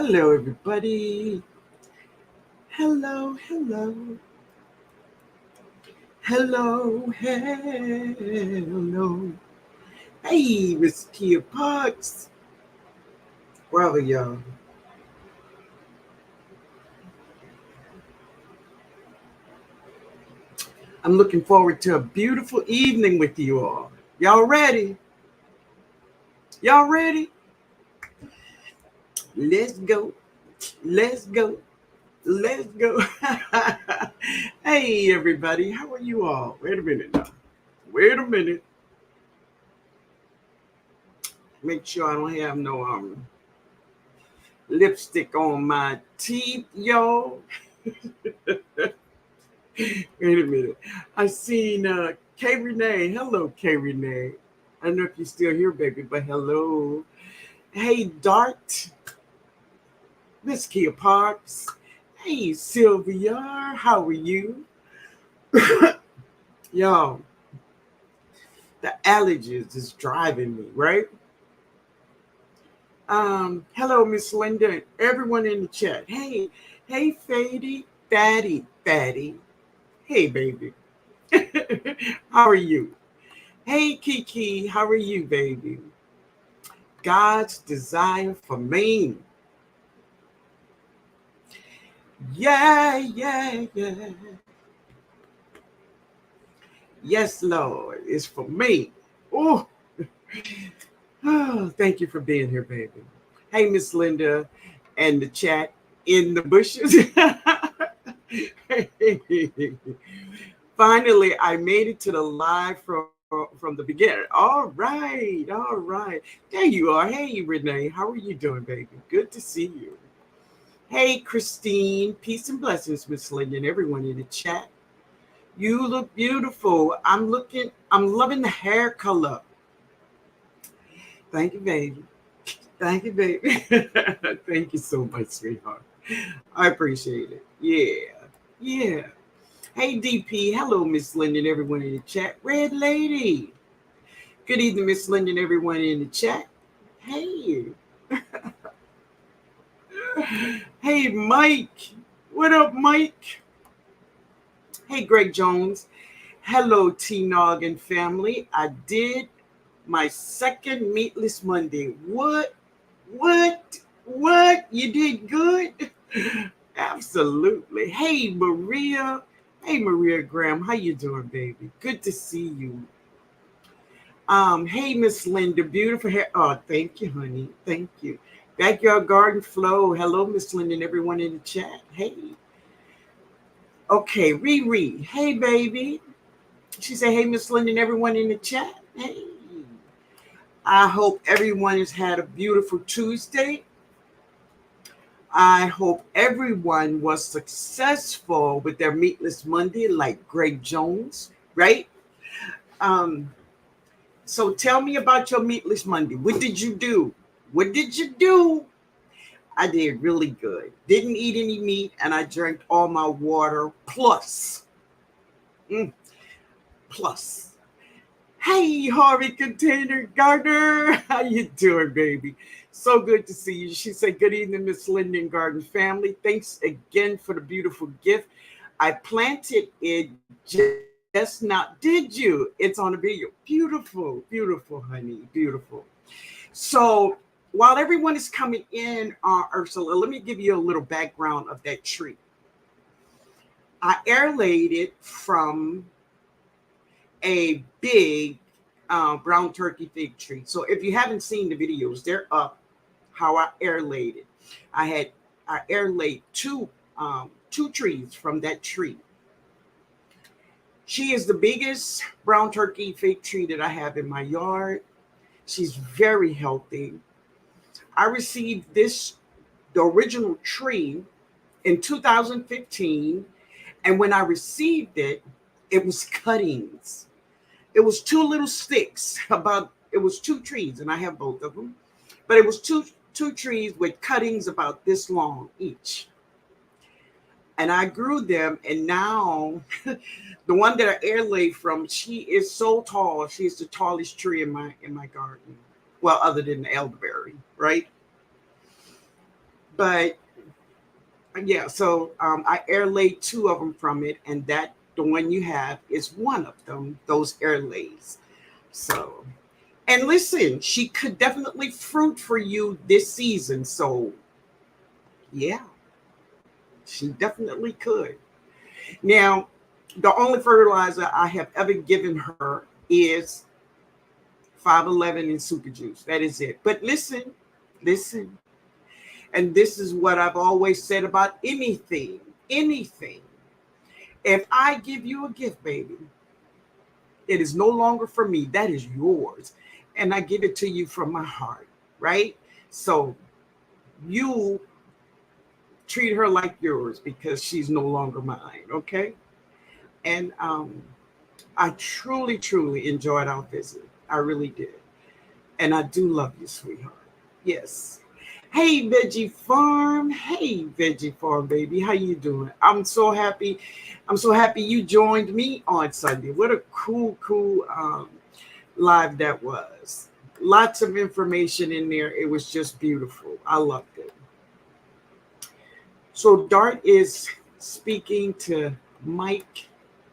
Hello, everybody. Hello, hello. Hello, hello. Hey, Miss Kia Parks. Brother, y'all. I'm looking forward to a beautiful evening with you all. Y'all ready? Y'all ready? Let's go. Let's go. Let's go. Hey, everybody. How are you all? Wait a minute now. Wait a minute. Make sure I don't have no lipstick on my teeth, y'all. Wait a minute. I seen K Renee. Hello, K Renee. I don't know if you're still here, baby, but hello. Hey, Dart. Miss Kia Parks. Hey, Sylvia. How are you? Y'all, the allergies is driving me, right? Hello, Miss Linda. Everyone in the chat. Hey, Fady, Fatty. Hey, baby. How are you? Hey, Kiki. How are you, baby? God's desire for me. Yeah. Yes, Lord, it's for me. Oh, thank you for being here, baby. Hey, Miss Linda, and the chat in the bushes. Finally, I made it to the live from the beginning. All right. There you are. Hey, Renee, how are you doing, baby? Good to see you. Hey, Christine, peace and blessings, Miss Linda, and everyone in the chat. You look beautiful. I'm loving the hair color. Thank you, baby. Thank you, baby. Thank you so much, sweetheart. I appreciate it. Yeah. Hey, DP. Hello, Miss Linda and everyone in the chat. Red Lady. Good evening, Miss Linda and everyone in the chat. Hey. Hey, Mike. What up, Mike? Hey, Greg Jones. Hello, TNOG and family. I did my second Meatless Monday. What? You did good? Absolutely. Hey, Maria. Hey, Maria Graham. How you doing, baby? Good to see you. Hey, Miss Linda. Beautiful hair. Oh, thank you, honey. Thank you. Backyard Garden Flow. Hello, Miss Linda and everyone in the chat. Hey. Okay, Riri. Hey, baby. She said, hey, Miss Linda and everyone in the chat. Hey. I hope everyone has had a beautiful Tuesday. I hope everyone was successful with their Meatless Monday, like Greg Jones, right? Um, so tell me about your Meatless Monday. What did you do? What did you do? I did really good. Didn't eat any meat, and I drank all my water. Mm, plus. Hey, Harvey Container Gardner. How you doing, baby? So good to see you. She said, good evening, Miss Linden Garden family. Thanks again for the beautiful gift. I planted it just now. Did you? It's on the video. Beautiful, honey. Beautiful. So while everyone is coming in, Ursula, let me give you a little background of that tree. I air laid it from a big brown turkey fig tree. So if you haven't seen the videos, they're up. How I air laid it. I air laid two trees from that tree. She is the biggest brown turkey fig tree that I have in my yard. She's very healthy. I received the original tree in 2015, and when I received it, it was cuttings. It was two little sticks. It was two trees, and I have both of them, but it was two trees with cuttings about this long each. And I grew them, and now the one that I air laid from, she is so tall. She is the tallest tree in my garden. Well, other than the elderberry, right? But yeah, so I air laid two of them from it, and that the one you have is one of them, those air lays. So, and listen, she could definitely fruit for you this season. So, yeah, she definitely could. Now, the only fertilizer I have ever given her is 511 and super juice. That is it. But listen, and this is what I've always said about anything. If I give you a gift, baby, it is no longer for me. That is yours. And I give it to you from my heart, right? So you treat her like yours because she's no longer mine, okay? And I truly enjoyed our visit. I really did. And I do love you, sweetheart. Yes. Hey, Veggie Farm. Hey, Veggie Farm, baby. How you doing? I'm so happy. I'm so happy you joined me on Sunday. What a cool live that was. Lots of information in there. It was just beautiful. I loved it. So Dart is speaking to Mike,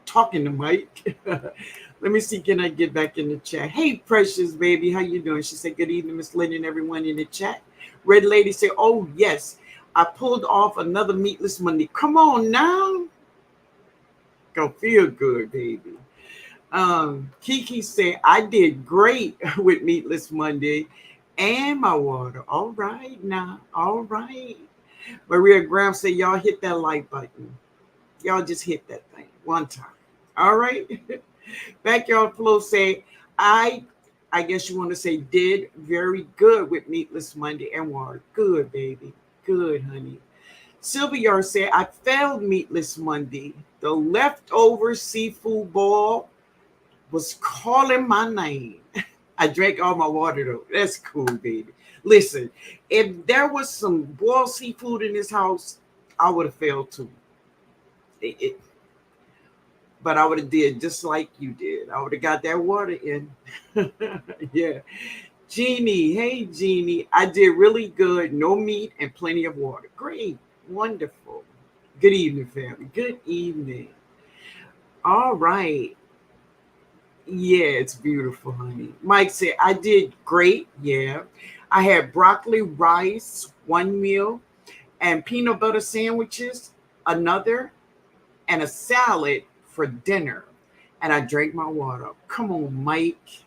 talking to Mike. Let me see, can I get back in the chat? Hey, Precious baby, how you doing? She said, good evening, Miss Lynn and everyone in the chat. Red Lady said, oh, yes, I pulled off another Meatless Monday. Come on now. Gonna feel good, baby. Kiki said, I did great with Meatless Monday and my water. All right now. All right. Maria Graham said, y'all hit that like button. Y'all just hit that thing one time. All right. Backyard Flow say, I guess you want to say did very good with Meatless Monday and water. Good, baby. Good, honey. Sylvia said, I failed Meatless Monday. The leftover seafood boil was calling my name. I drank all my water though. That's cool, baby. Listen, if there was some boiled seafood in this house, I would have failed too. But I would have did just like you did. I would have got that water in. Yeah. Jeannie, hey Jeannie, I did really good. No meat and plenty of water. Great. Wonderful. Good evening, family. Good evening. All right. Yeah, it's beautiful, honey. Mike said, I did great. Yeah. I had broccoli, rice, one meal, and peanut butter sandwiches, another, and a salad for dinner. And I drank my water. Come on, Mike.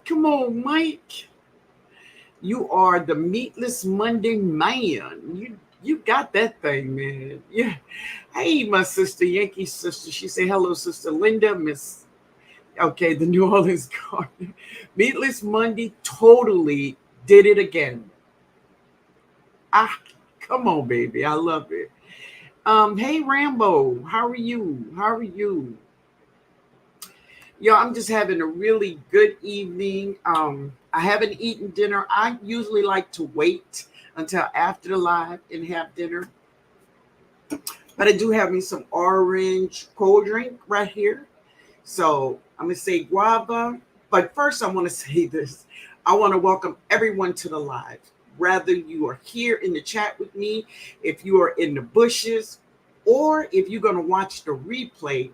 Come on, Mike. You are the Meatless Monday man. You got that thing, man. Yeah. Hey, my sister, Yankee sister. She said, hello, sister Linda, Miss. Okay, the New Orleans Garden. Meatless Monday totally did it again. Ah, come on, baby. I love it. Hey Rambo, how are you? How are you? Yo, I'm just having a really good evening. I haven't eaten dinner. I usually like to wait until after the live and have dinner. But I do have me some orange cold drink right here. So I'm gonna say guava. But first I want to say this. I want to welcome everyone to the live. Whether you are here in the chat with me, if you are in the bushes, or if you're going to watch the replay,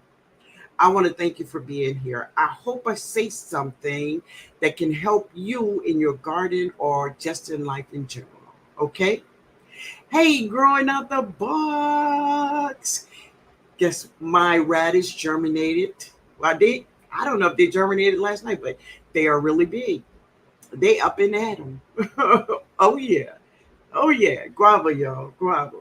I want to thank you for being here. I hope I say something that can help you in your garden or just in life in general. Okay? Hey, growing out the box. Guess my radish germinated. Well, I don't know if they germinated last night, but they are really big. They up and at 'em. Oh, yeah. Oh, yeah. Guava, y'all. Guava.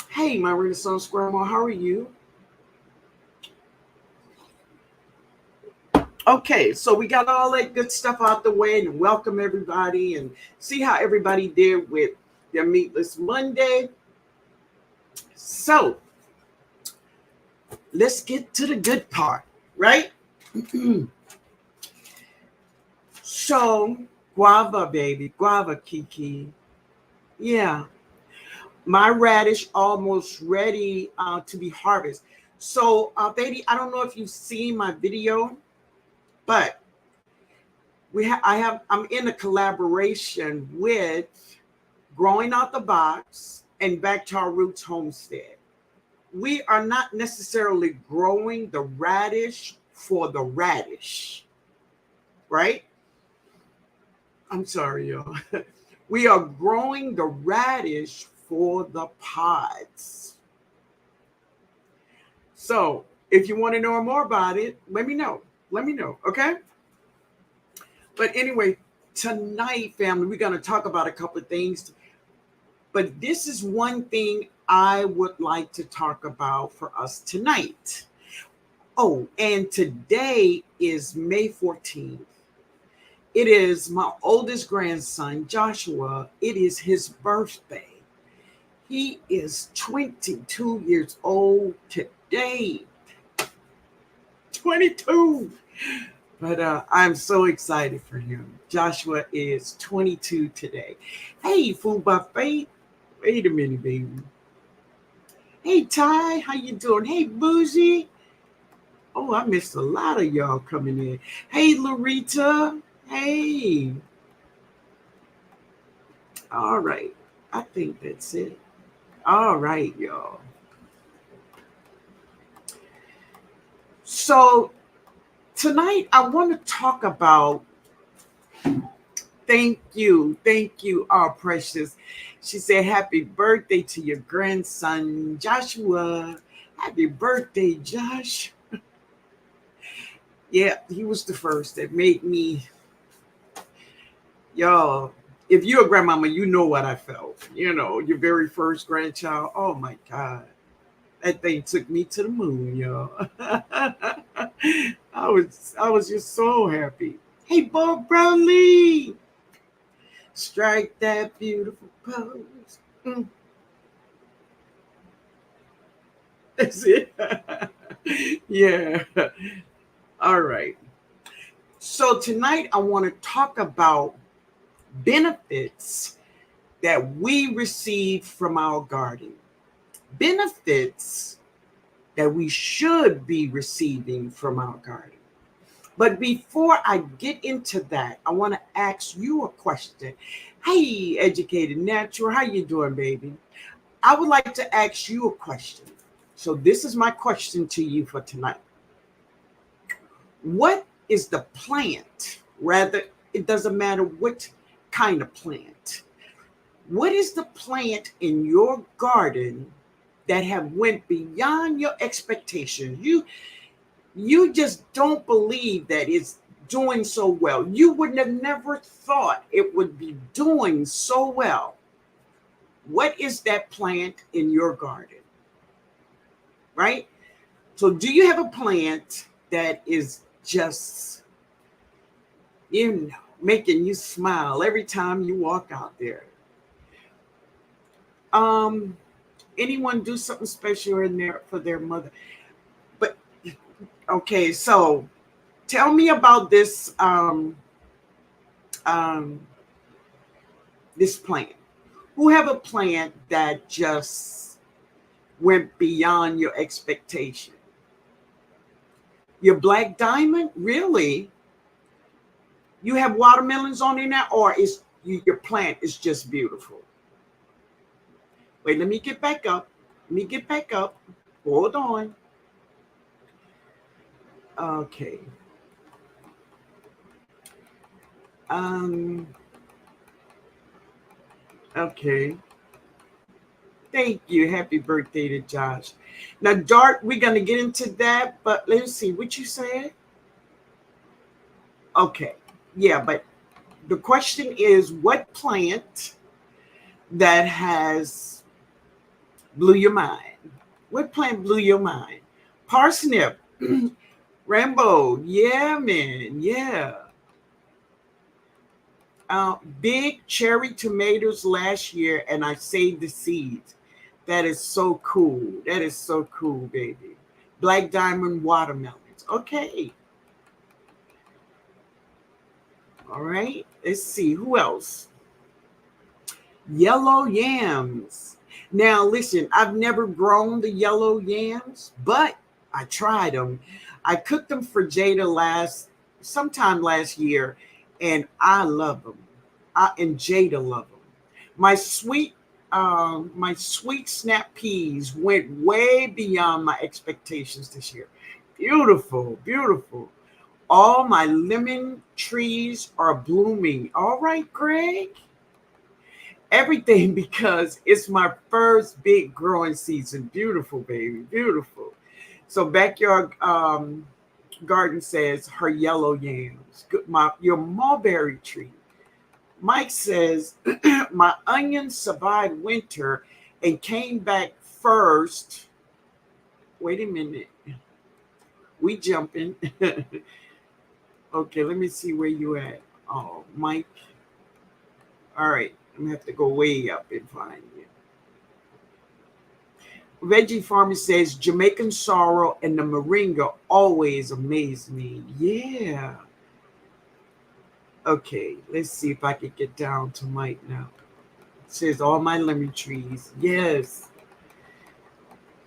Hey, my Renaissance Grandma, how are you? Okay, so we got all that good stuff out the way and welcome everybody and see how everybody did with their Meatless Monday. So, let's get to the good part, right? So, guava, baby, guava, Kiki. Yeah, my radish almost ready to be harvested. So, baby, I don't know if you've seen my video, but I'm in a collaboration with Growing Out the Box and Back to Our Roots Homestead. We are not necessarily growing the radish for the radish, right? I'm sorry, y'all. We are growing the radish for the pods. So if you want to know more about it, let me know. Let me know, okay? But anyway, tonight, family, we're going to talk about a couple of things. But this is one thing I would like to talk about for us tonight. Oh, and today is May 14th. It is my oldest grandson, Joshua. It is his birthday. He is 22 years old today. 22. But I'm so excited for him. Joshua is 22 today. Hey, Food Buffet. Wait a minute, baby. Hey, Ty. How you doing? Hey, Bougie. Oh, I missed a lot of y'all coming in. Hey, Larita. Hey. All right. I think that's it. All right, y'all. So tonight I want to talk about thank you, our precious. She said, happy birthday to your grandson, Joshua. Happy birthday, Josh. Yeah, he was the first that made me, y'all. If you're a grandmama, you know what I felt. You know, your very first grandchild. Oh my God. That thing took me to the moon, y'all. I was just so happy. Hey, Bob Brownlee, strike that beautiful pose. That's it. Yeah. All right. So tonight I want to talk about benefits that we receive from our garden. Benefits that we should be receiving from our garden. But before I get into that, I want to ask you a question. Hey, Educated Natural, how you doing, baby? I would like to ask you a question. So this is my question to you for tonight. What is the plant? Rather, it doesn't matter what kind of plant. What is the plant in your garden that have went beyond your expectations? You just don't believe that it's doing so well. You would have never thought it would be doing so well. What is that plant in your garden? Right? So do you have a plant that is just, making you smile every time you walk out there? Anyone do something special in there for their mother? But okay, so tell me about this plant. Who have a plant that just went beyond your expectation? Your black diamond, really? You have watermelons on in there, or your plant is just beautiful? Wait, let me get back up. Let me get back up. Hold on. Okay. Okay. Thank you. Happy birthday to Josh. Now, Dart, we're going to get into that, but let's see what you said. Okay. Yeah, but the question is, what plant that has blew your mind? What plant blew your mind? Parsnip. Rambo. Yeah, man. Yeah. Big cherry tomatoes last year, and I saved the seeds. That is so cool. That is so cool, baby. Black diamond watermelons. Okay. All right. Let's see. Who else? Yellow yams. Now, listen, I've never grown the yellow yams, but I tried them. I cooked them for Jada sometime last year, and I love them. And Jada love them. My sweet, my sweet snap peas went way beyond my expectations this year. Beautiful, beautiful. All my lemon trees are blooming. All right, Greg. Everything because it's my first big growing season. Beautiful, baby, beautiful. So backyard garden says her yellow yams. Your mulberry tree. Mike says my onions survived winter and came back first. Wait a minute, we jumping. Okay, let me see where you at. Oh, Mike. All right, I'm gonna have to go way up and find you. Veggie Farmer says Jamaican sorrel and the moringa always amaze me. Yeah. Okay, let's see if I can get down to Mike now. It says all my lemon trees. Yes.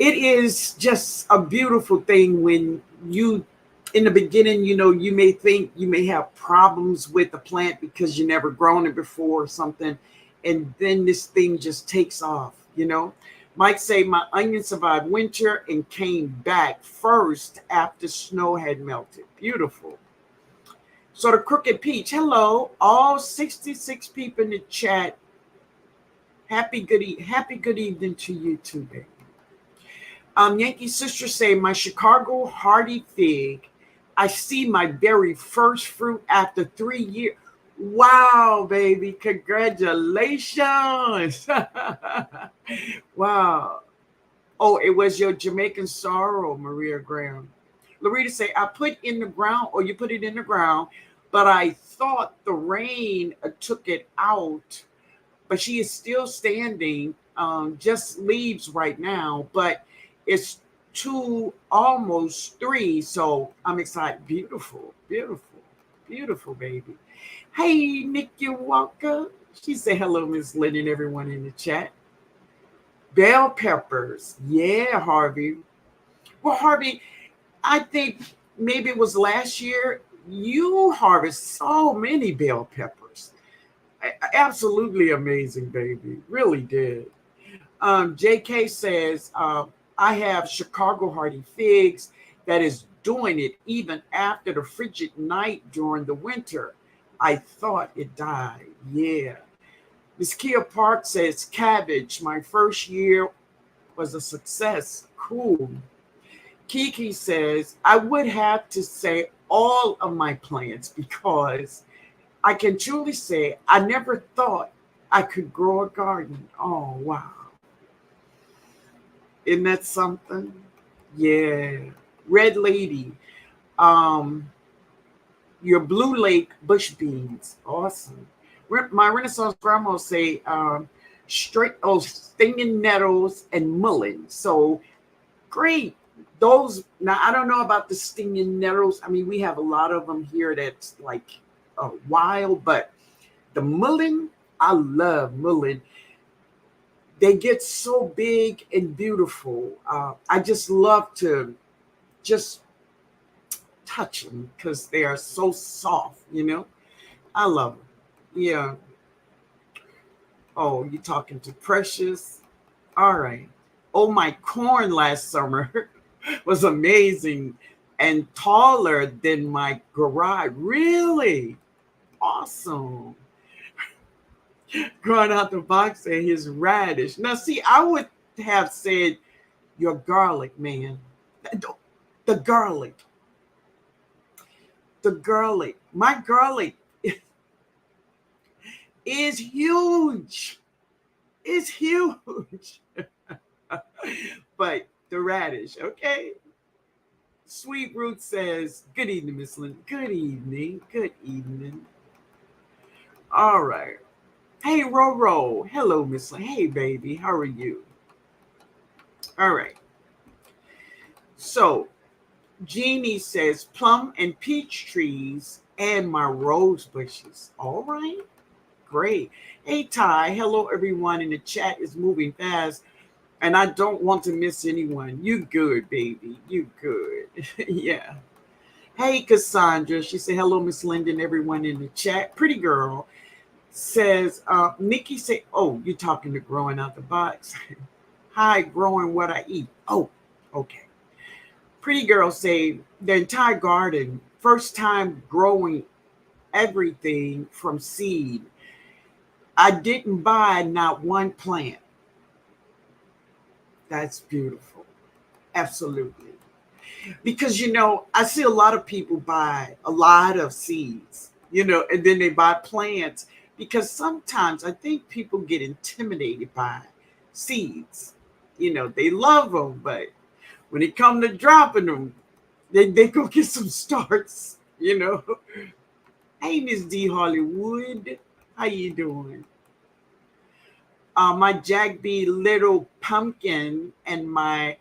It is just a beautiful thing when you, in the beginning, you may think you may have problems with the plant because you never grown it before or something. And then this thing just takes off. Mike say my onion survived winter and came back first after snow had melted. Beautiful. So the Crooked Peach, hello, all 66 people in the chat. Happy good evening to you too, baby. Yankee sister say my Chicago hardy fig. I see my very first fruit after 3 years. Wow, baby, congratulations. Wow. Oh, it was your Jamaican sorrel, Maria Graham. Loretta say, I put in the ground, or you put it in the ground, but I thought the rain took it out. But she is still standing, just leaves right now, but it's 2, almost 3. So I'm excited. Beautiful, beautiful, beautiful, baby. Hey, Nikki Walker. She said, hello, Miss Lynn, and everyone in the chat. Bell peppers. Yeah, Harvey. Well, Harvey, I think maybe it was last year, you harvest so many bell peppers. Absolutely amazing, baby. Really did. JK says, I have Chicago hardy figs that is doing it even after the frigid night during the winter. I thought it died. Yeah. Miss Kia Park says, cabbage. My first year was a success. Cool. Kiki says, I would have to say all of my plants because I can truly say I never thought I could grow a garden. Oh, wow. Isn't that something? Yeah. Red Lady, your Blue Lake bush beans. Awesome. My Renaissance grandma say stinging nettles and mullein. So great. Those, now I don't know about the stinging nettles. I mean, we have a lot of them here that's like wild, but the mullein, I love mullein. They get so big and beautiful. I just love to just touch them because they are so soft. I love them. Yeah. Oh, you talking to Precious? All right. Oh, my corn last summer was amazing and taller than my garage. Really? Awesome. Growing out the box and his radish. Now, see, I would have said your garlic, man. The garlic. The garlic. My garlic is huge. It's huge. But the radish, okay? Sweet Root says, good evening, Miss Lynn. Good evening. Good evening. All right. Hey, Roro. Hello, Miss Lynn. Hey, baby. How are you? All right. So, Jeannie says, plum and peach trees and my rose bushes. All right. Great. Hey, Ty. Hello, everyone. And the chat is moving fast. And I don't want to miss anyone. You good, baby. You good. Yeah. Hey, Cassandra. She said, hello, Miss Linden, everyone in the chat. Pretty girl says, Nikki said, oh, you're talking to growing out the box. Hi, growing what I eat. Oh, okay. Pretty girl say, the entire garden, first time growing everything from seed. I didn't buy not one plant. That's beautiful. Absolutely. Because, I see a lot of people buy a lot of seeds, and then they buy plants because sometimes I think people get intimidated by seeds. They love them, but when it comes to dropping them, they go get some starts. Hey, Miss D Hollywood, how you doing? My Jack B little pumpkin and my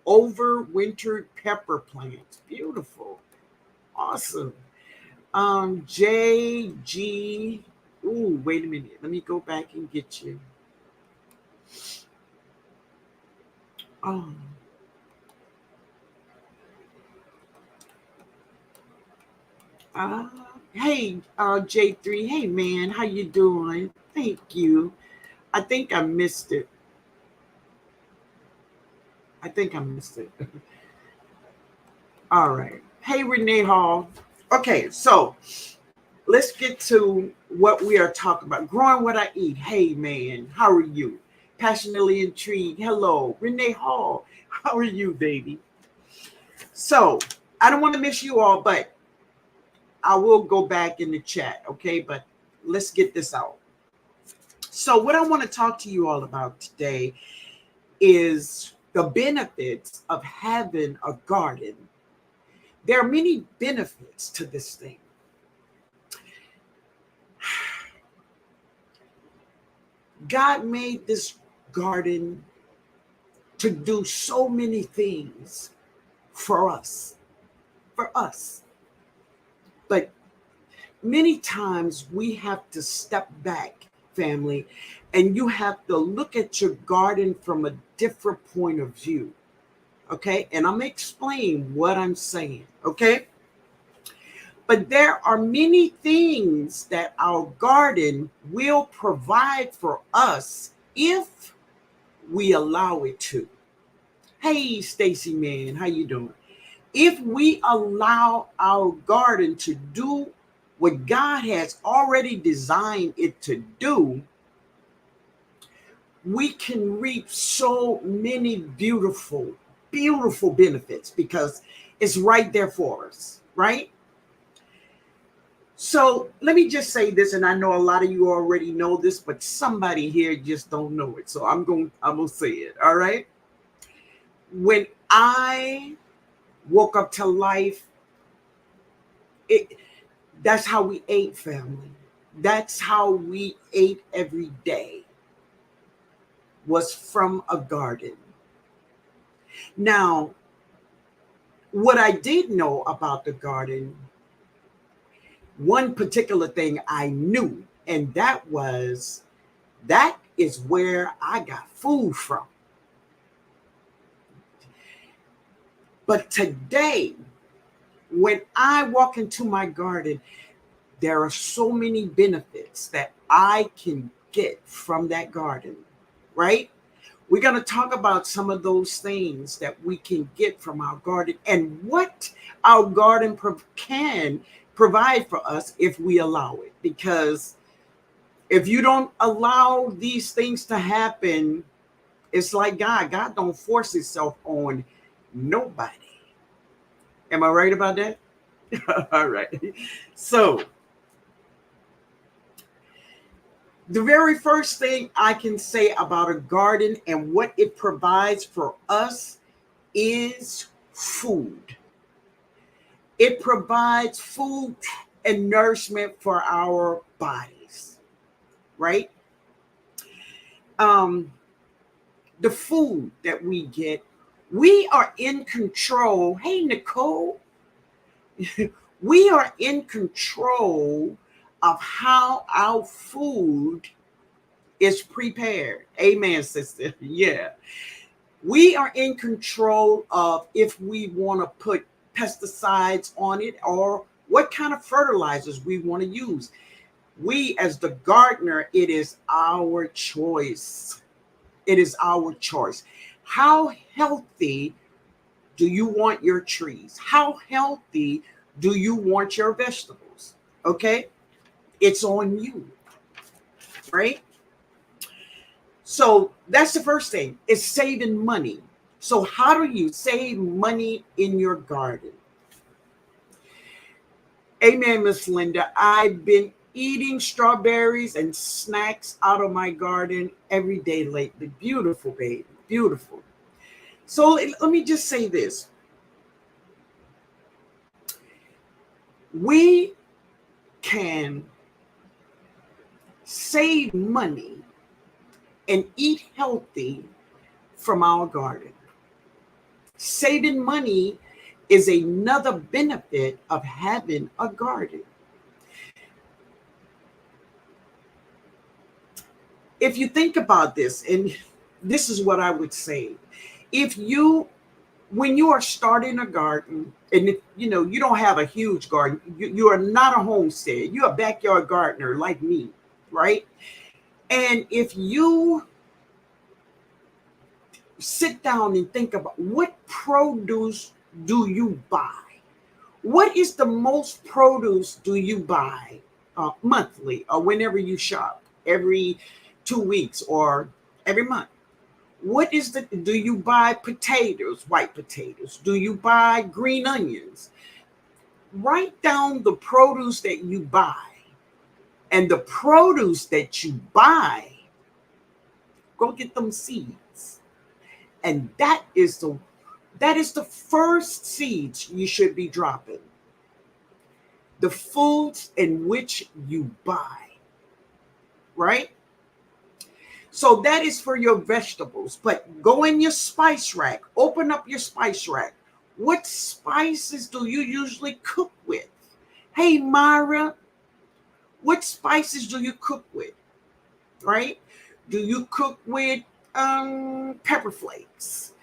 overwintered pepper plants. Beautiful. Awesome. JG. Ooh, wait a minute. Let me go back and get you. Oh. Uh, hey, J3. Hey, man. How you doing? Thank you. I think I missed it. I think I missed it. All right. Hey, Renee Hall. Okay, so let's get to what we are talking about. Growing what I eat. Hey, man, how are you? Passionately intrigued. Hello, Renee Hall. How are you, baby? So I don't want to miss you all, but I will go back in the chat, okay? But let's get this out. So what I want to talk to you all about today is the benefits of having a garden. There are many benefits to this thing. God made this garden to do so many things for us. But many times we have to step back, family, and you have to look at your garden from a different point of view. Okay? And I'm going to explain what I'm saying. Okay? But there are many things that our garden will provide for us if we allow it to. Hey, Stacy, man, how you doing? If we allow our garden to do what God has already designed it to do, we can reap so many beautiful, beautiful benefits because it's right there for us, right? So let me just say this, and I know a lot of you already know this, but somebody here just don't know it. So I'm gonna say it. All right. When I woke up to life, that's how we ate, family. That's how we ate every day, was from a garden. Now, what I did know about the garden, one particular thing I knew, and that is where I got food from. But today, when I walk into my garden, there are so many benefits that I can get from that garden, right? We're going to talk about some of those things that we can get from our garden and what our garden can provide for us if we allow it. Because if you don't allow these things to happen, it's like God don't force himself on nobody. Am I right about that? All right. So the very first thing I can say about a garden and what it provides for us is food. It provides food and nourishment for our bodies, right? The food that we get, we are in control. Hey, Nicole, we are in control of how our food is prepared. Amen, sister. Yeah. We are in control of if we want to put pesticides on it or what kind of fertilizers we want to use. We, as the gardener, it is our choice. It is our choice. How healthy do you want your trees? How healthy do you want your vegetables? Okay? It's on you, right? So that's the first thing, is saving money. So how do you save money in your garden? Amen, Miss Linda. I've been eating strawberries and snacks out of my garden every day lately. Beautiful, baby. Beautiful. So let me just say this. We can save money and eat healthy from our garden. Saving money is another benefit of having a garden. If you think about this, and this is what I would say, if you, when you are starting a garden, and if you don't have a huge garden, you are not a homestead, you're a backyard gardener like me, right? And if you sit down and think about what produce do you buy, what is the most produce do you buy monthly or whenever you shop, every 2 weeks or every month? What is do you buy potatoes, white potatoes? Do you buy green onions? Write down the produce that you buy, and the produce that you buy, go get them seeds. And that is the first seeds you should be dropping. The foods in which you buy, right? So that is for your vegetables. But go in your spice rack, open up your spice rack. What spices do you usually cook with? Hey, Myra, what spices do you cook with, right? Do you cook with pepper flakes?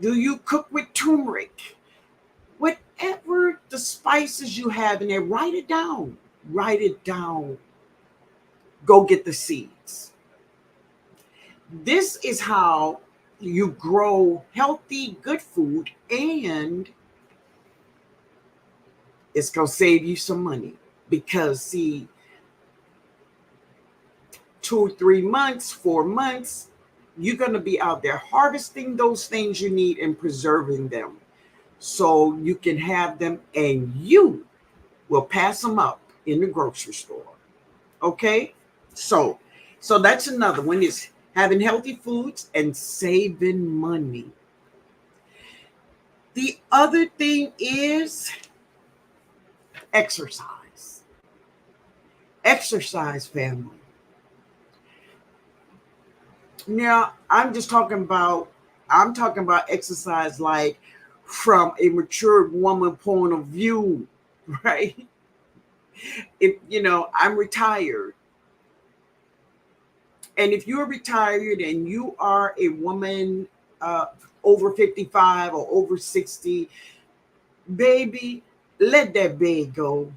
Do you cook with turmeric? Whatever the spices you have in there, write it down. Write it down. Go get the seeds. This is how you grow healthy, good food, and it's going to save you some money. Because, see, 2 or 3 months, 4 months, you're going to be out there harvesting those things you need and preserving them so you can have them and you will pass them up in the grocery store. Okay? So that's another one, is having healthy foods and saving money. The other thing is exercise. Exercise, family. Now, I'm talking about exercise like from a mature woman point of view, right? If I'm retired. And if you're retired and you are a woman over 55 or over 60, baby, let that bed go.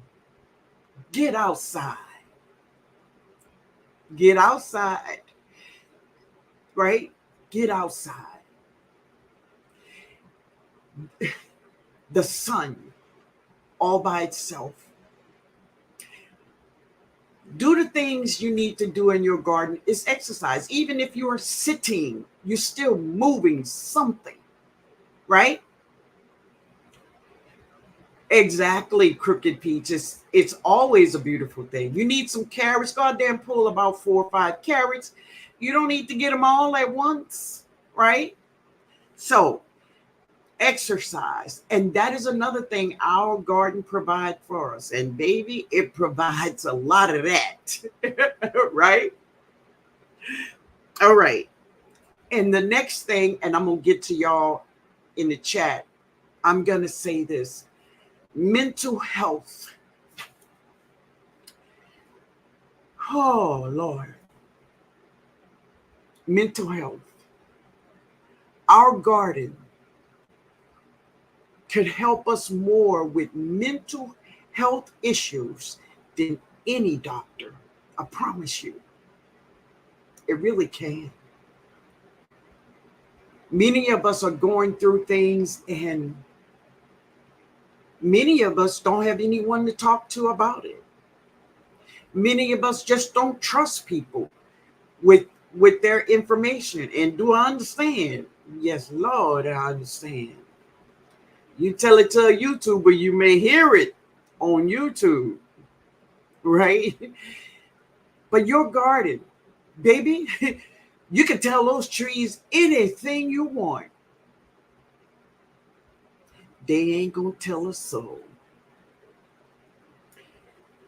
Get outside. Get outside, right? Get outside. The sun all by itself. Do the things you need to do in your garden. Is exercise. Even if you are sitting, you're still moving something, right? Exactly, Crooked Peach. It's always a beautiful thing. You need some carrots. Go out there and pull about 4 or 5 carrots. You don't need to get them all at once, right? So, exercise. And that is another thing our garden provides for us. And baby, it provides a lot of that, right? All right. And the next thing, and I'm going to get to y'all in the chat, I'm going to say this. Mental health. Oh, Lord. Mental health. Our garden could help us more with mental health issues than any doctor. I promise you, it really can. Many of us are going through things, and many of us don't have anyone to talk to about it. Many of us just don't trust people with their information. And do I understand? Yes, Lord, I understand. You tell it to a YouTuber, you may hear it on YouTube, right? But your garden, baby, you can tell those trees anything you want. They ain't gonna tell a soul.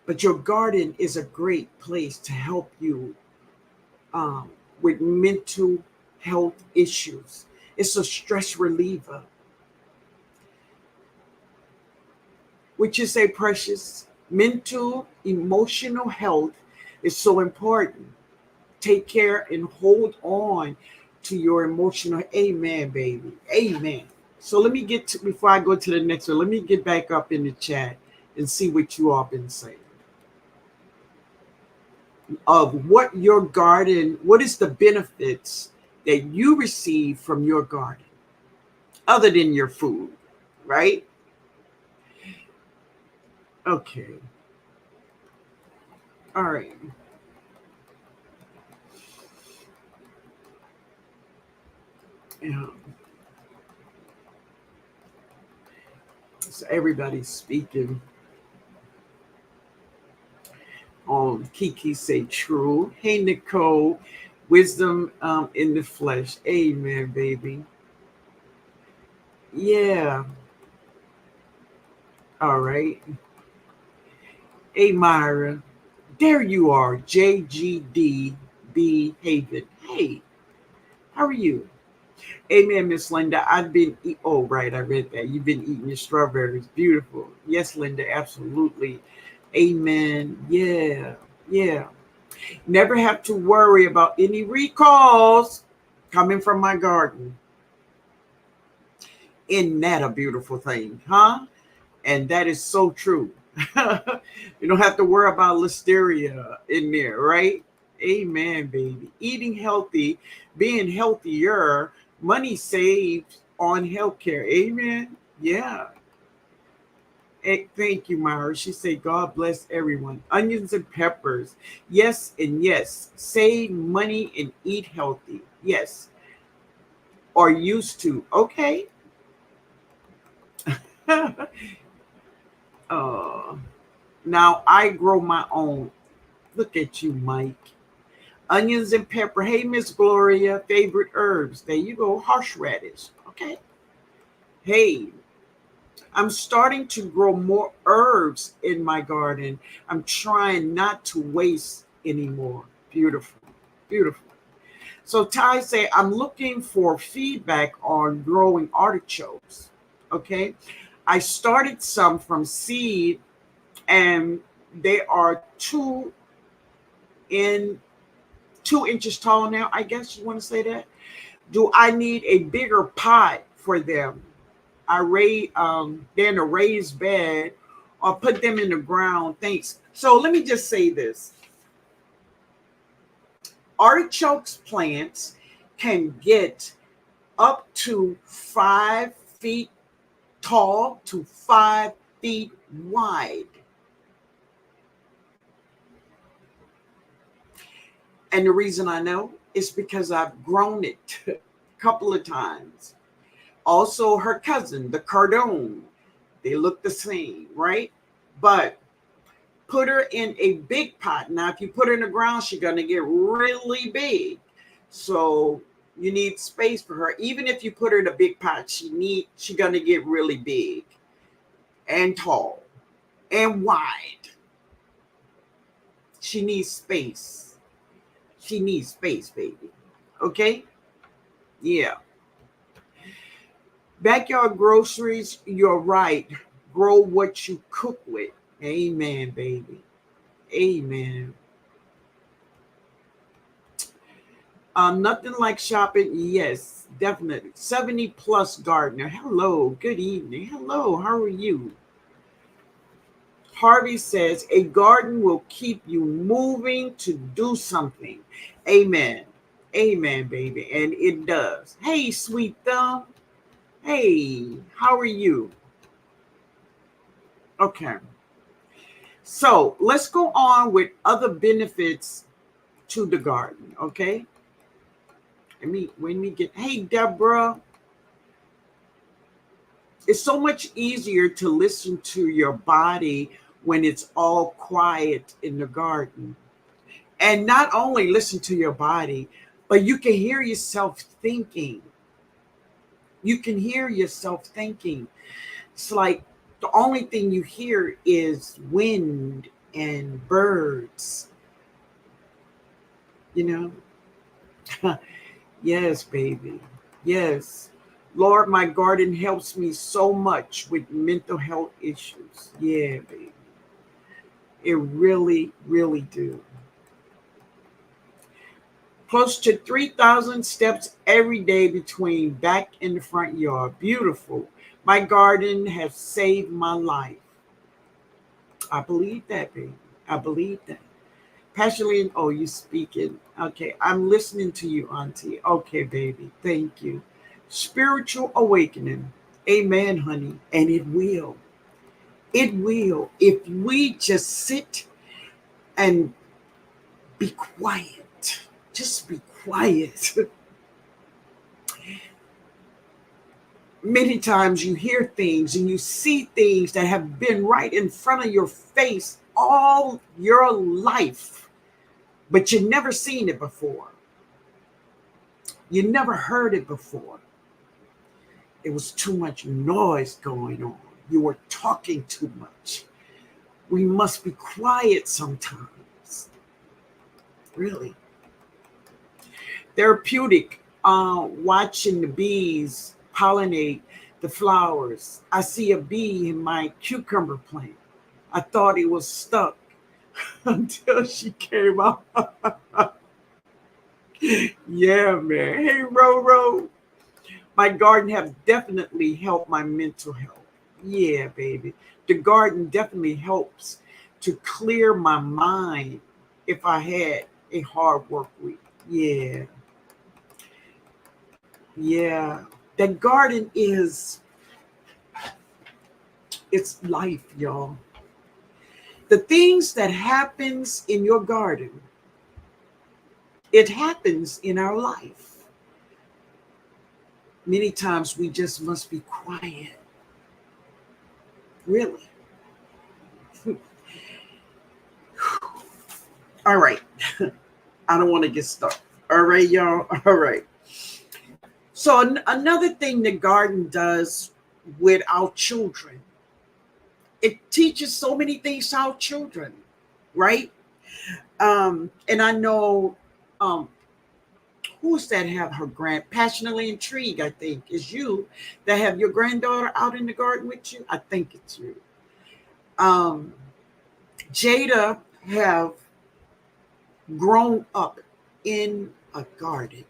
But your garden is a great place to help you with mental health issues. It's a stress reliever. Would you say, Precious? Mental, emotional health is so important. Take care and hold on to your emotional. Amen, baby. Amen. So let me get to, before I go to the next one, let me get back up in the chat and see what you all been saying. Of what your garden, what is the benefits that you receive from your garden other than your food, right? Okay. All right. Yeah. So everybody's speaking. Kiki say true. Hey, Nicole, wisdom in the flesh. Amen, baby. Yeah. All right. Hey, Myra. There you are, JGDB Haven. Hey, how are you? Amen, Miss Linda. I've been, oh, right, I read that. You've been eating your strawberries. Beautiful. Yes, Linda, absolutely. Amen. Yeah, yeah. Never have to worry about any recalls coming from my garden. Isn't that a beautiful thing, huh? And that is so true. You don't have to worry about listeria in there, right? Amen, baby. Eating healthy, being healthier, money saved on healthcare. Amen. Yeah. Thank you, Myra. She said, God bless everyone. Onions and peppers. Yes, and yes. Save money and eat healthy. Yes. Or used to. Okay. uh, Now I grow my own. Look at you, Mike. Onions and pepper. Hey, Miss Gloria. Favorite herbs. There you go. Horseradish. Okay. Hey, I'm starting to grow more herbs in my garden. I'm trying not to waste anymore. Beautiful. Beautiful. So Ty say, I'm looking for feedback on growing artichokes. Okay. I started some from seed, and they are in 2 inches tall now. I guess you want to say that. Do I need a bigger pot for them? They're in a raised bed, or put them in the ground. Thanks. So let me just say this. Artichokes plants can get up to 5 feet tall to 5 feet wide. And the reason I know is because I've grown it a couple of times. Also, her cousin, the Cardone, they look the same, right? But put her in a big pot. Now, if you put her in the ground, she's going to get really big. So you need space for her. Even if you put her in a big pot, she's going to get really big and tall and wide. She needs space. She needs space, baby. Okay? Yeah. Backyard groceries, you're right. Grow what you cook with. Amen, baby. Amen. Nothing like shopping. Yes, definitely. 70 plus gardener. Hello, good evening. Hello, how are you? Harvey says a garden will keep you moving to do something. Amen. Amen, baby. And it does. Hey, sweet thumb. Hey, how are you? Okay. So let's go on with other benefits to the garden. Okay. Let me get, hey, Deborah. It's so much easier to listen to your body when it's all quiet in the garden. And not only listen to your body, but you can hear yourself thinking. You can hear yourself thinking. It's like the only thing you hear is wind and birds, you know? Yes, baby. Yes. Lord, my garden helps me so much with mental health issues. Yeah, baby. It really, really do. Close to 3,000 steps every day between back and the front yard. Beautiful. My garden has saved my life. I believe that, baby. I believe that. Passionately, oh, you speaking. Okay, I'm listening to you, Auntie. Okay, baby. Thank you. Spiritual awakening. Amen, honey. And it will. It will. If we just sit and be quiet. Just be quiet. Many times you hear things and you see things that have been right in front of your face all your life, but you never seen it before. You never heard it before. It was too much noise going on. You were talking too much. We must be quiet sometimes. Really. Therapeutic, watching the bees pollinate the flowers. I see a bee in my cucumber plant. I thought it was stuck until she came out. Yeah, man. Hey, Roro. My garden have definitely helped my mental health. Yeah, baby. The garden definitely helps to clear my mind if I had a hard work week. Yeah. Yeah. The garden is it's life, y'all. The things that happens in your garden, it happens in our life. Many times we just must be quiet. Really. All right. I don't want to get stuck. All right, y'all. All right. So another thing the garden does with our children, it teaches so many things to our children, right? And I know who's that have her passionately intrigued, I think, is you that have your granddaughter out in the garden with you. I think it's you. Um, Jada have grown up in a garden.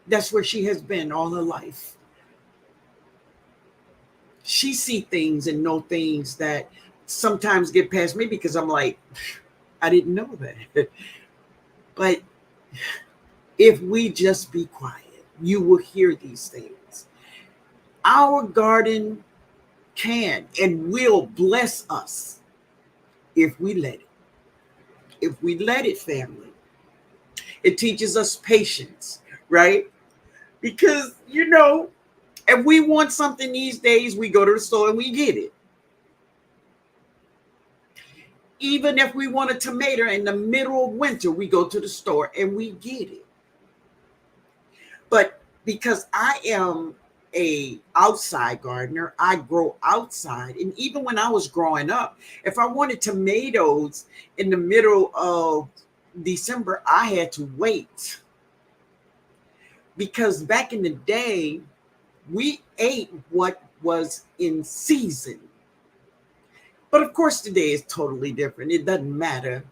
That's where she has been all her life. She see things and know things that sometimes get past me because I'm like, I didn't know that. But if we just be quiet, you will hear these things. Our garden can and will bless us if we let it. If we let it, family. It teaches us patience, right? Because, if we want something these days, we go to the store and we get it. Even if we want a tomato in the middle of winter, we go to the store and we get it. But because I am a outside gardener, I grow outside. And even when I was growing up, if I wanted tomatoes in the middle of December, I had to wait. Because back in the day, we ate what was in season. But of course, today is totally different. It doesn't matter.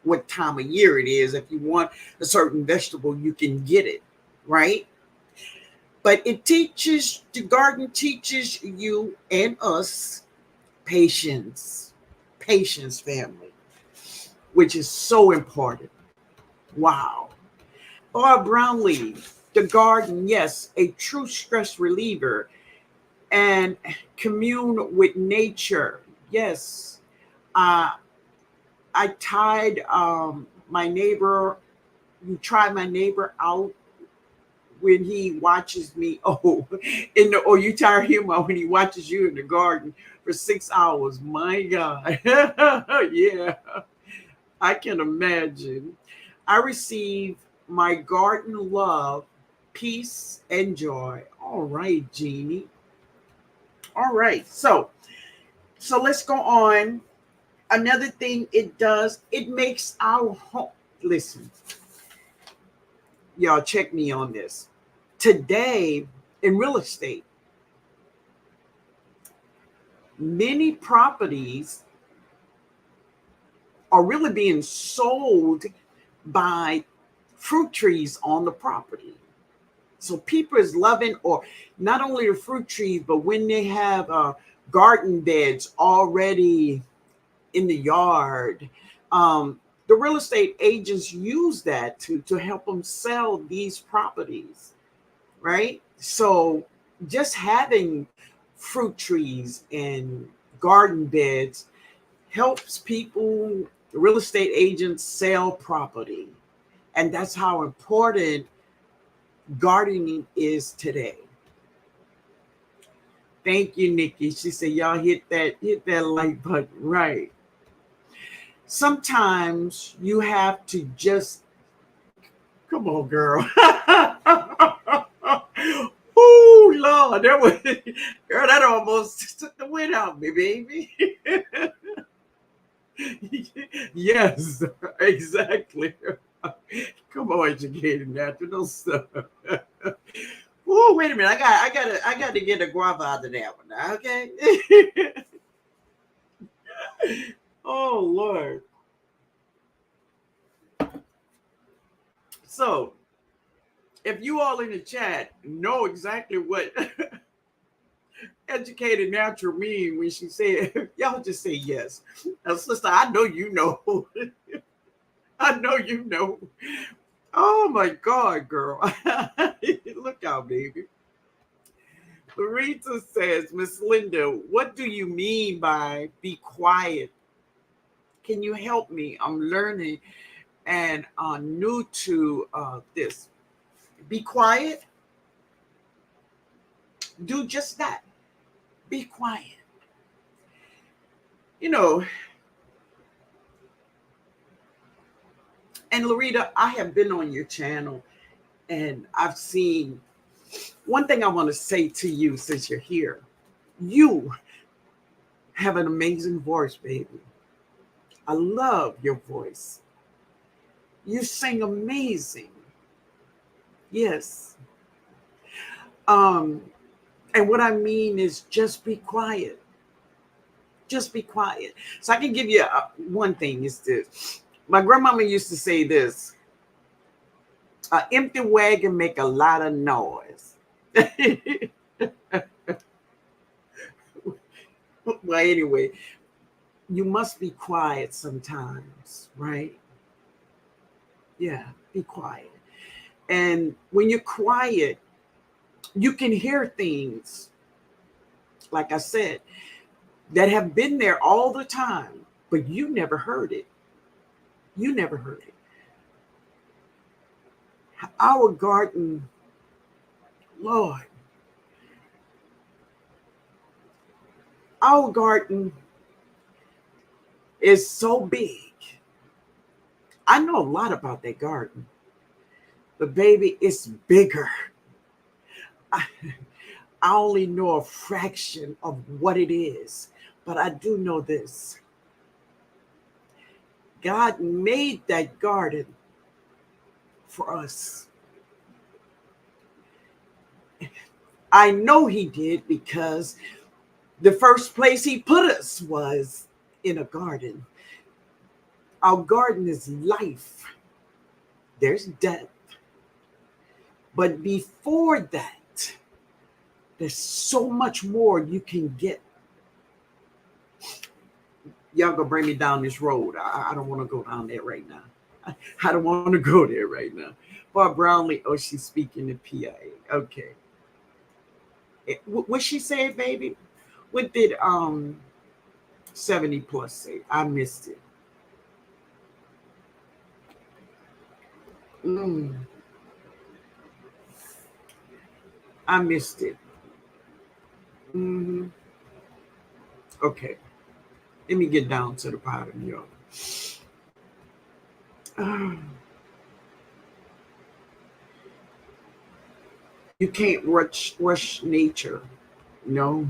what time of year it is. If you want a certain vegetable, you can get it, right? But the garden teaches you and us patience, patience, family, which is so important. Wow. Or Brownlee, the garden, yes, a true stress reliever and commune with nature. Yes. Uh, I tied my neighbor, you try my neighbor out when he watches me. Or you tire him out when he watches you in the garden for 6 hours. My God. Yeah, I can imagine. I receive my garden love, peace, and joy. All right, Jeannie. All right. So let's go on. Another thing it does, it makes our home. Listen, y'all, check me on this. Today in real estate, many properties are really being sold by fruit trees on the property. So people is loving, or not only the fruit trees, but when they have garden beds already in the yard, the real estate agents use that to help them sell these properties, right? So just having fruit trees and garden beds helps people, real estate agents, sell property. And that's how important gardening is today. Thank you, Nikki. She said, y'all hit that like button. Right. Sometimes you have to just come on, girl. Oh Lord, that was girl, that almost took the wind out of me, baby. Yes, exactly. Come on, educated natural stuff. Oh, wait a minute. I got to get a guava out of that one now, okay? Oh Lord. So if you all in the chat know exactly what educated natural mean when she said, y'all just say yes. Now, sister, I know you know. I know you know. Oh my God, girl. Look out, baby. Larita says, Miss Linda, what do you mean by be quiet? Can you help me? I'm learning and new to this. Be quiet. Do just that. Be quiet. You know, and Larita, I have been on your channel and I've seen one thing I want to say to you since you're here. You have an amazing voice, baby. I love your voice. You sing amazing. Yes. Um, and what I mean is just be quiet. Just be quiet. So I can give you one thing is this. My grandmama used to say this, an empty wagon make a lot of noise. Well, anyway, you must be quiet sometimes, right? Yeah, be quiet. And when you're quiet, you can hear things, like I said, that have been there all the time, but you never heard it. You never heard it. Our garden, Lord, our garden is so big. I know a lot about that garden, but baby, it's bigger. I, I only know a fraction of what it is, but I do know this. God made that garden for us. I know he did because the first place he put us was in a garden. Our garden is life. There's death. But before that, there's so much more you can get. Y'all gonna bring me down this road. I don't want to go down there right now. I don't want to go there right now. Bob Brownlee, oh, she's speaking to PIA. Okay. What she said, baby? What did 70 plus say? I missed it. Mm, I missed it. Hmm. Okay. Let me get down to the bottom, y'all. You can't rush nature. No.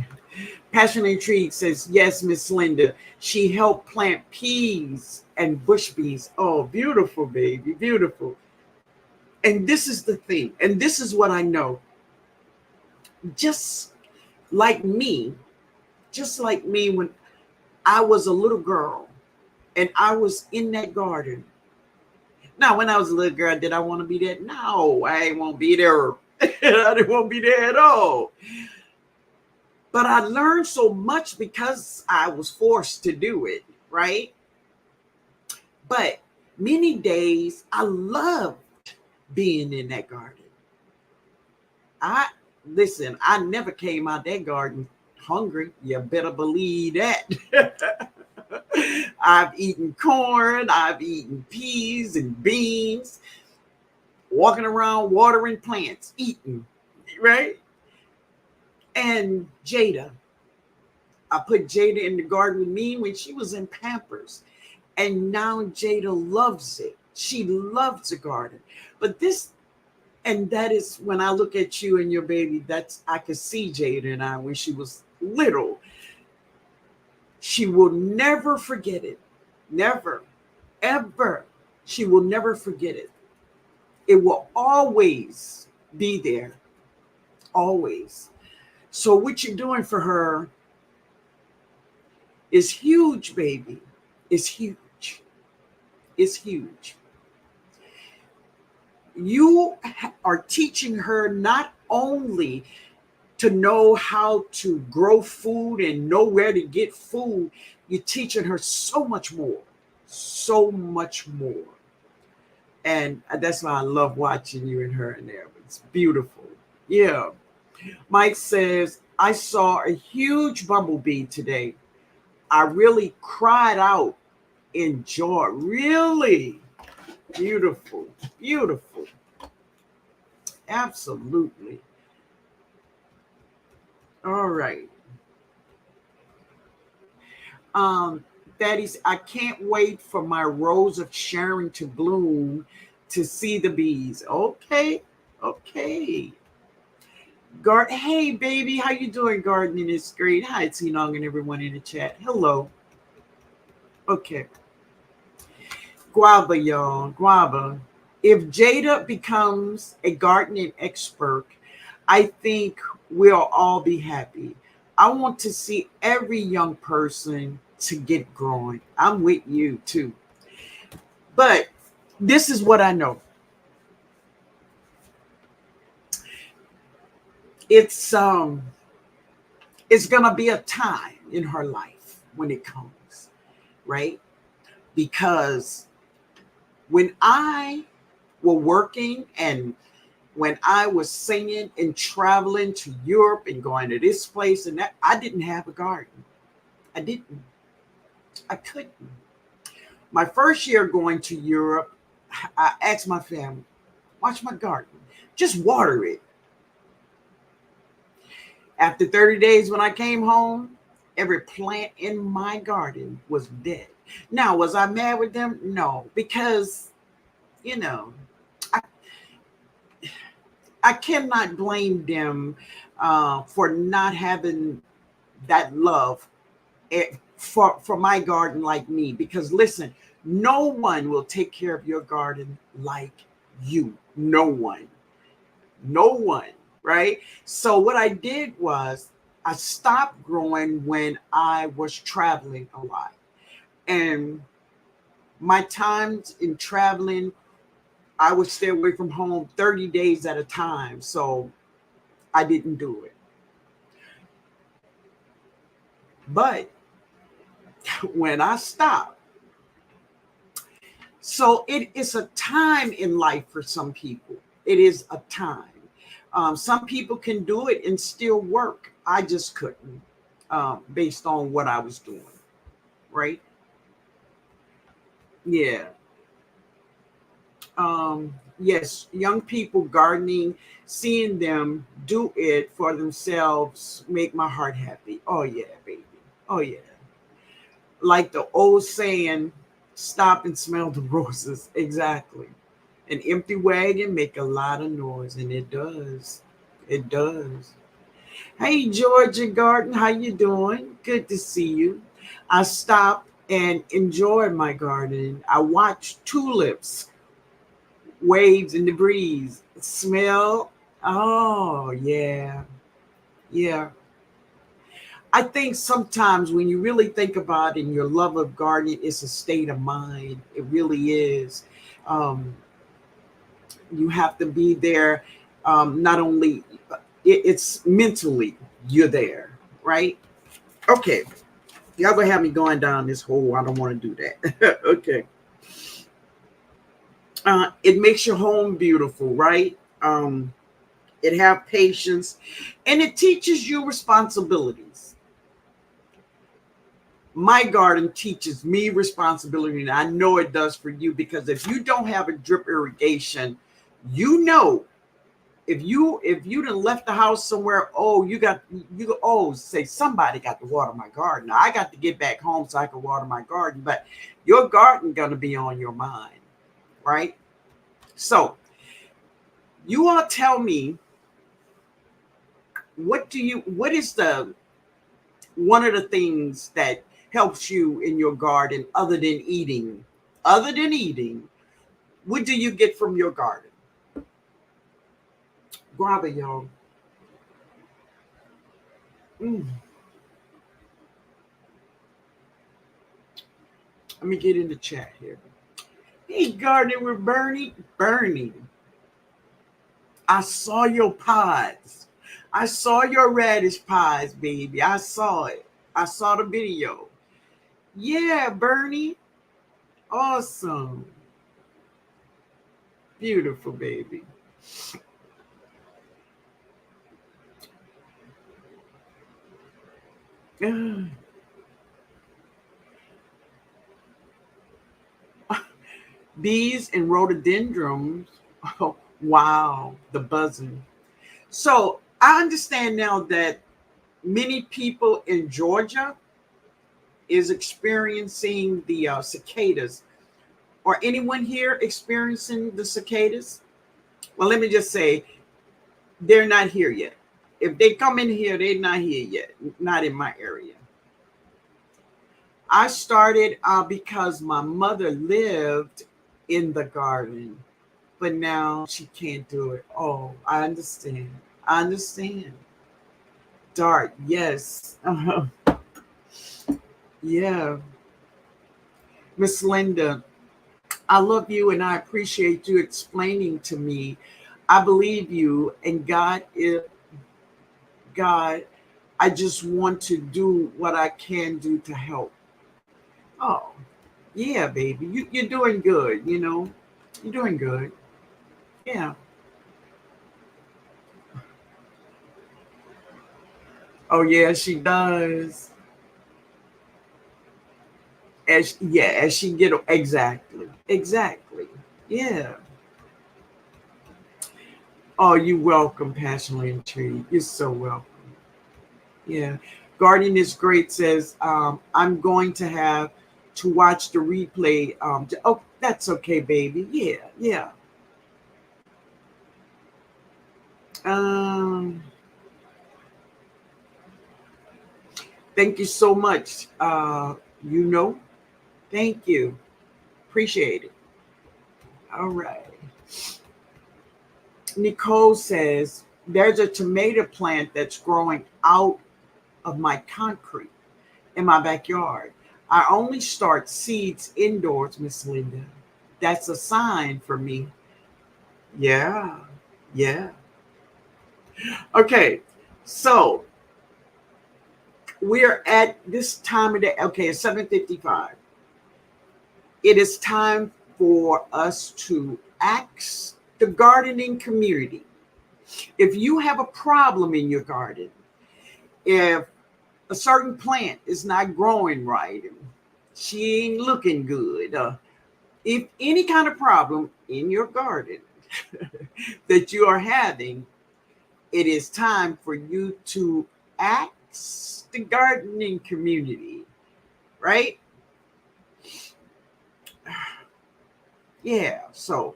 Passion Intrigue says, yes, Miss Linda. She helped plant peas and bush bees. Oh, beautiful, baby. Beautiful. And this is the thing. And this is what I know. Just like me, just like me when I was a little girl and I was in that garden. Now, when I was a little girl, did I want to be there? No, I won't be there. I didn't want to be there at all. But I learned so much because I was forced to do it, right? But many days I loved being in that garden. I listen, I never came out that garden hungry. You better believe that. I've eaten corn, I've eaten peas and beans, walking around watering plants, eating, right? And Jada, I put Jada in the garden with me when she was in Pampers. And now Jada loves it. She loves the garden. But this, and that is when I look at you and your baby, that's, I could see Jada and I when she was little. She will never forget it. Never, ever. She will never forget it. It will always be there. Always. So what you're doing for her is huge, baby. It's huge. It's huge. You are teaching her not only to know how to grow food and know where to get food, you're teaching her so much more. So much more. And that's why I love watching you and her in there. It's beautiful. Yeah. Mike says, I saw a huge bumblebee today. I really cried out in joy. Really beautiful. Beautiful. Absolutely. All right. Daddy's, I can't wait for my rose of Sharon to bloom to see the bees. Okay. Okay. Hey, baby, how you doing? Gardening is great. Hi, TNOG and everyone in the chat. Hello. Okay. Guava, y'all. Guava. If Jada becomes a gardening expert, I think we'll all be happy. I want to see every young person to get growing. I'm with you too. But this is what I know. It's gonna be a time in her life when it comes, right? Because when I were working and when I was singing and traveling to Europe and going to this place and that, I didn't have a garden. I didn't. I couldn't. My first year going to Europe, I asked my family, watch my garden, just water it. After 30 days, when I came home, every plant in my garden was dead. Now, was I mad with them? No, because, you know, I, I cannot blame them for not having that love for my garden like me. Because listen, no one will take care of your garden like you. No one. No one. Right? So what I did was I stopped growing when I was traveling a lot. And My times in traveling, I would stay away from home 30 days at a time. So I didn't do it. But when I stopped, so it is a time in life for some people. It is a time. Some people can do it and still work. I just couldn't, based on what I was doing. Right? Yeah. Yes, young people gardening, seeing them do it for themselves make my heart happy. Oh yeah, baby. Oh yeah. Like the old saying, stop and smell the roses. Exactly. An empty wagon make a lot of noise, and it does. It does. Hey, Georgia Garden, how you doing? Good to see you. I stopped and enjoyed my garden. I watched tulips, waves in the breeze, smell. Oh, yeah. Yeah. I think sometimes when you really think about it, and your love of gardening is a state of mind. It really is. Um, you have to be there. Not only it's mentally you're there, right? Okay, y'all gonna have me going down this hole. I don't want to do that. Okay. It makes your home beautiful, right? It have patience, and it teaches you responsibilities. My garden teaches me responsibility, and I know it does for you, because if you don't have a drip irrigation, you know, if you done left the house somewhere, oh, say somebody got to water my garden. Now, I got to get back home so I can water my garden, but your garden gonna be on your mind, right? So you all tell me, what is the one of the things that helps you in your garden other than eating? Other than eating, what do you get from your garden? Grab it, y'all. Mm. Let me get in the chat here. Hey, gardening with Bernie. Bernie, I saw your pies. I saw your radish pies, baby. I saw it. I saw the video. Yeah, Bernie. Awesome. Beautiful, baby. Bees and rhododendrons. Oh, wow, the buzzing. So I understand now that many people in Georgia is experiencing the cicadas. Or anyone here experiencing the cicadas? Well, let me just say, they're not here yet. If they come in here, they're not here yet. Not in my area. I started because my mother lived in the garden, but now she can't do it. Oh, I understand. I understand. Dart, yes. Yeah. Miss Linda, I love you and I appreciate you explaining to me. I believe you, and God is God. I just want to do what I can do to help. Oh, yeah, baby. You're doing good, you know. You're doing good. Yeah. Oh, yeah, she does. As she get exactly. Exactly. Yeah. Oh, you welcome, passionately intrigued. You're so welcome. Yeah. Guardian is great says, I'm going to have to watch the replay. Oh, that's okay, baby. Yeah, yeah. Um, thank you so much. You know, thank you. Appreciate it. All right. Nicole says, there's a tomato plant that's growing out of my concrete in my backyard. I only start seeds indoors, Miss Linda. That's a sign for me. Yeah, yeah. Okay, so we're at this time of day. Okay, it's 7:55. It is time for us to ask the gardening community. If you have a problem in your garden, if a certain plant is not growing right, she ain't looking good, if any kind of problem in your garden that you are having, it is time for you to ask the gardening community, right? Yeah, so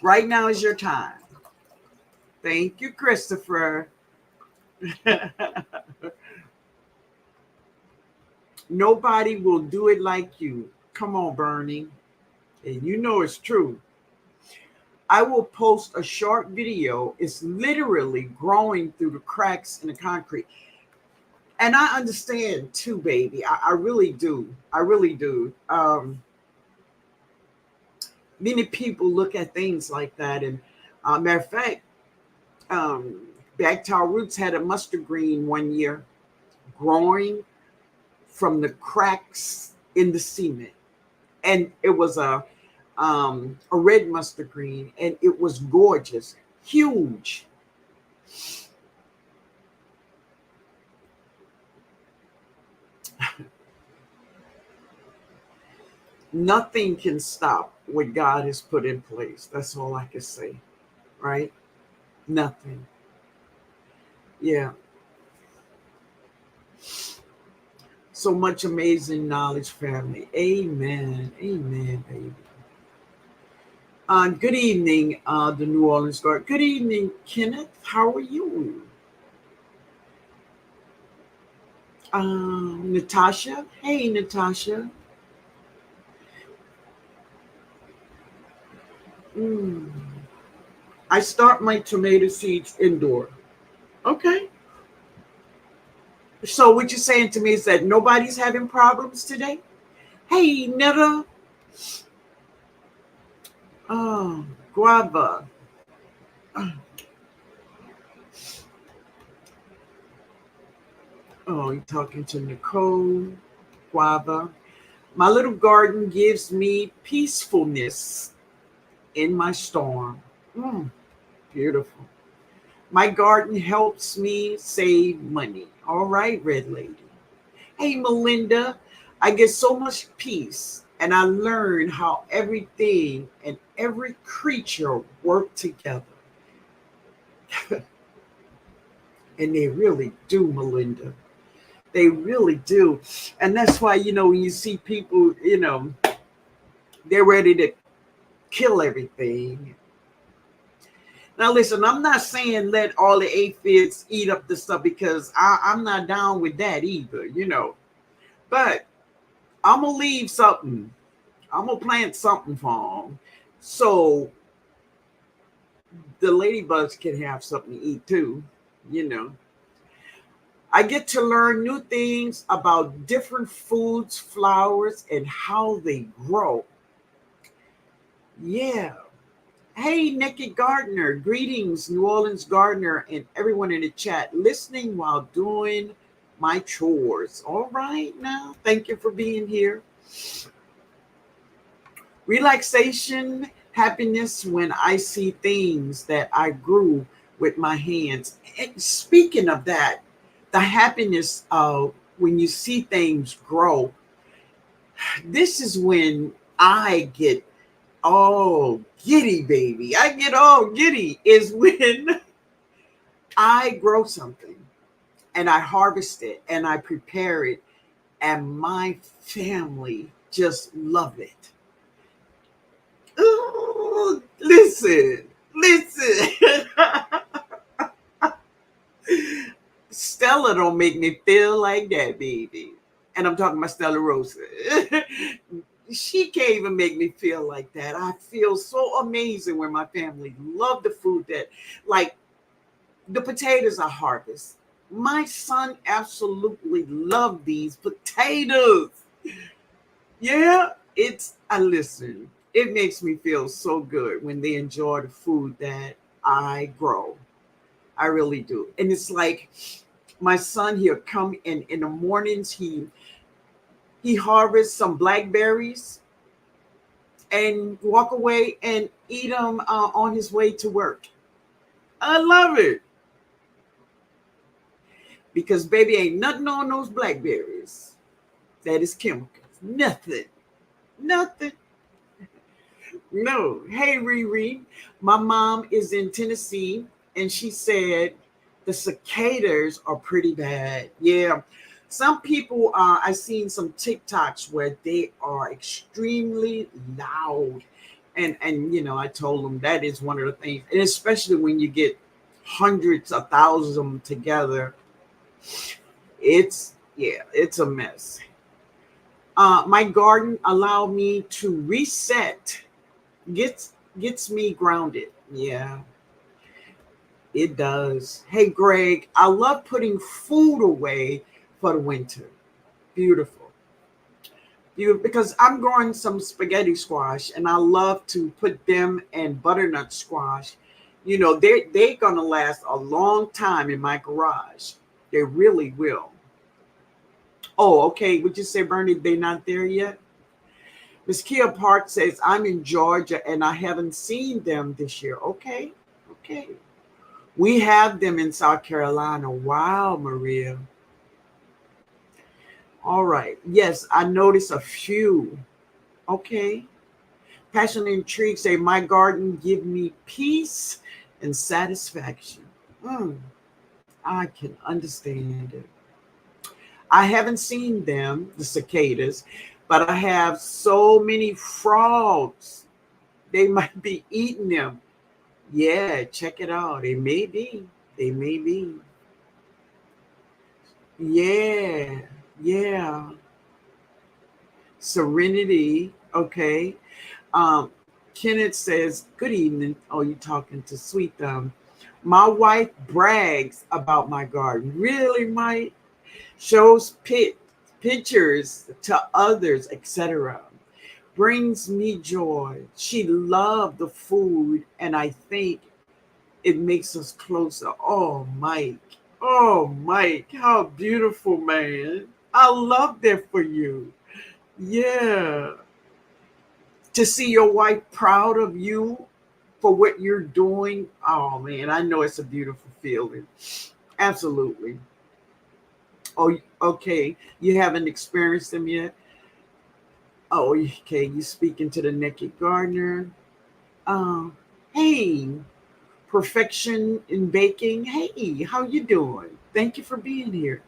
right now is your time. Thank you, Christopher. Nobody will do it like you. Come on, Bernie. And you know it's true. I will post a short video. It's literally growing through the cracks in the concrete. And I understand too, baby. I really do. I really do. Many people look at things like that. And matter of fact, um, Backtower Roots had a mustard green one year growing from the cracks in the cement. And it was a red mustard green, and it was gorgeous, huge. Nothing can stop what God has put in place. That's all I can say, right? Nothing. Yeah. So much amazing knowledge, family. Amen. Amen, baby. Good evening, the New Orleans Guard. Good evening, Kenneth. How are you? Natasha. Hey, Natasha. Mm. I start my tomato seeds indoor. Okay. So what you're saying to me is that nobody's having problems today? Hey, Netta. Oh, guava. Oh, you're talking to Nicole. Guava. My little garden gives me peacefulness in my storm. Mm, beautiful. My garden helps me save money. All right, Red Lady. Hey, Melinda. I get so much peace, and I learn how everything and every creature work together. And they really do, Melinda. They really do. And that's why, when you see people, they're ready to kill everything. Now, listen, I'm not saying let all the aphids eat up the stuff because I'm not down with that either. But I'm going to leave something. I'm going to plant something for them. So the ladybugs can have something to eat too, you know. I get to learn new things about different foods, flowers, and how they grow. Yeah. Hey, Nikki Gardner. Greetings, New Orleans Gardner, and everyone in the chat listening while doing my chores. All right, now. Thank you for being here. Relaxation, happiness when I see things that I grew with my hands. And speaking of that, the happiness of when you see things grow, this is when I get all giddy, baby. I get all giddy is when I grow something and I harvest it and I prepare it and my family just love it. Ooh, listen. Stella don't make me feel like that, baby. And I'm talking about Stella Rosa. She can't even make me feel like that. I feel so amazing when my family love the food that, like, the potatoes I harvest. My son absolutely loved these potatoes. Yeah, I listen. It makes me feel so good when they enjoy the food that I grow. I really do. And it's like my son, he'll come in the mornings, he harvests some blackberries and walk away and eat them on his way to work. I love it because baby ain't nothing on those blackberries that is chemicals. Nothing. Nothing. No. Hey, Riri. My mom is in Tennessee and she said the cicadas are pretty bad. Yeah. Some people, I seen some TikToks where they are extremely loud. And I told them that is one of the things. And especially when you get hundreds of thousands of them together, it's a mess. My garden allowed me to reset, gets me grounded. Yeah, it does. Hey, Greg, I love putting food away for the winter. Beautiful. Beautiful. Because I'm growing some spaghetti squash and I love to put them and butternut squash. They're gonna last a long time in my garage. They really will. Oh, okay. Would you say, Bernie, they're not there yet? Miss Kia Park says, I'm in Georgia and I haven't seen them this year. Okay. Okay. We have them in South Carolina. Wow, Maria. All right. Yes, I noticed a few. Okay. Passion and Intrigue say, my garden give me peace and satisfaction. Mm, I can understand it. I haven't seen them, the cicadas, but I have so many frogs. They might be eating them. Yeah, check it out. They may be. They may be. Yeah. Yeah. Serenity. Okay. Um, Kenneth says, good evening. Oh, you talking to Sweet Thumb. My wife brags about my garden. Really, Mike? Shows pictures to others, etc. Brings me joy. She loved the food, and I think it makes us closer. Oh, Mike. Oh, Mike. How beautiful, man. I love that for you. Yeah. To see your wife proud of you for what you're doing. Oh, man. I know it's a beautiful feeling. Absolutely. Oh, okay. You haven't experienced them yet? Oh, okay. You speaking to the naked gardener. Uh, hey, perfection in baking. Hey, how you doing? Thank you for being here.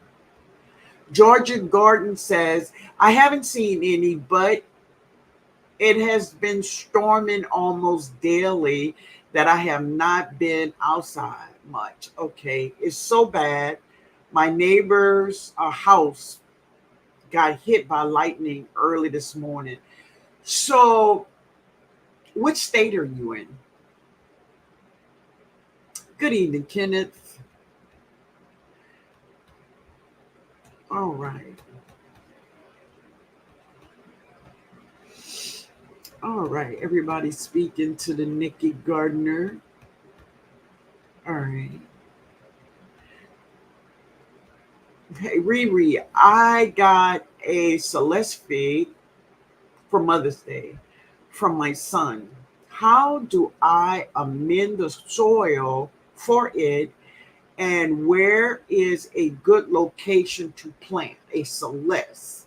Georgia Garden says, I haven't seen any, but it has been storming almost daily that I have not been outside much. Okay, it's so bad. My neighbor's house got hit by lightning early this morning. So, which state are you in? Good evening, Kenneth. All right. All right. Everybody speaking to the Nikki Gardner. All right. Hey, Riri, I got a Celeste fig for Mother's Day from my son. How do I amend the soil for it? And where is a good location to plant a Celeste?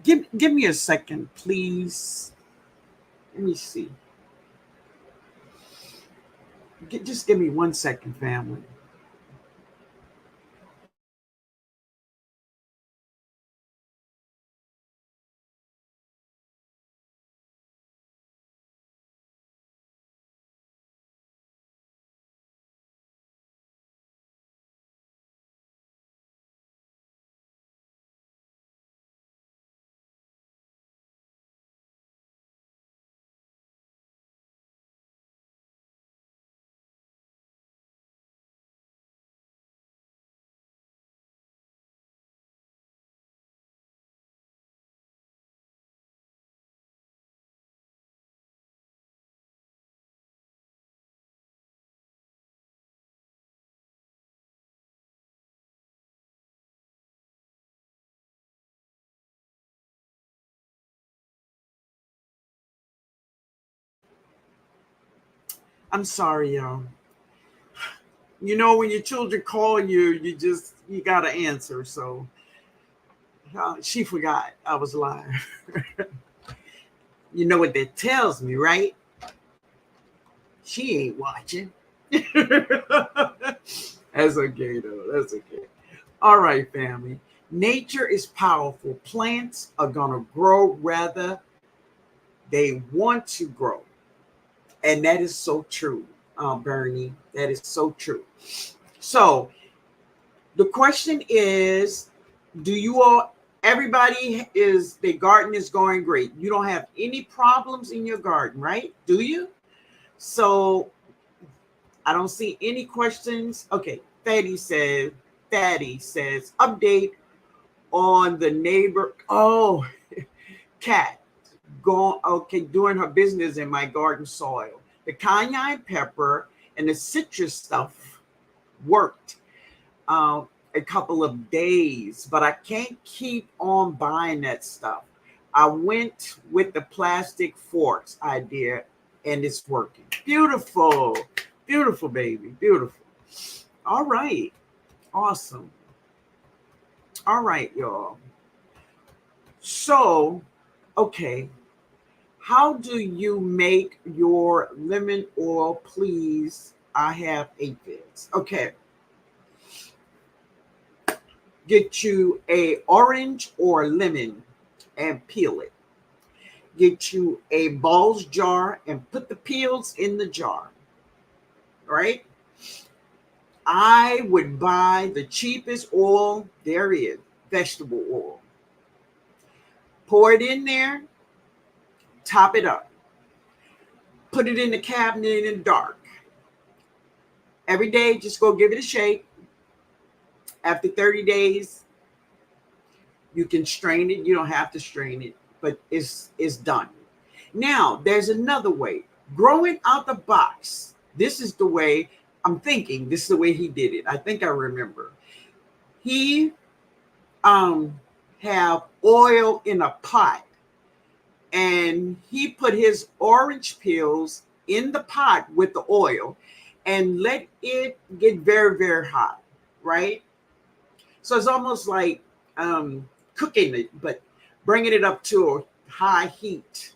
Give me a second, please. Let me see. Just give me 1 second, family. I'm sorry, y'all. You know, when your children call you, you gotta answer. So she forgot I was live. You know what that tells me, right? She ain't watching. That's okay, though. That's okay. All right, family. Nature is powerful. Plants are going to grow rather they want to grow. And that is so true, Bernie. That is so true. So the question is, do you all, everybody is, the garden is going great. You don't have any problems in your garden, right? Do you? So I don't see any questions. Okay, Thaddy says, update on the neighbor. Oh, cat going, okay, doing her business in my garden soil. The cayenne pepper and the citrus stuff worked a couple of days, but I can't keep on buying that stuff. I went with the plastic forks idea and it's working. Beautiful. Beautiful, baby. Beautiful. All right. Awesome. All right, y'all. So, okay. How do you make your lemon oil, please? I have aphids. Okay. Get you a orange or lemon and peel it. Get you a Ball's jar and put the peels in the jar. Right? I would buy the cheapest oil there is, vegetable oil. Pour it in there, top it up. Put it in the cabinet in the dark. Every day, just go give it a shake. After 30 days, you can strain it. You don't have to strain it, but it's done. Now, there's another way. Grow it out the box. This is the way I'm thinking. This is the way he did it. I think I remember. He have oil in a pot, and he put his orange peels in the pot with the oil and let it get very, very hot, right? So it's almost like cooking it, but bringing it up to a high heat.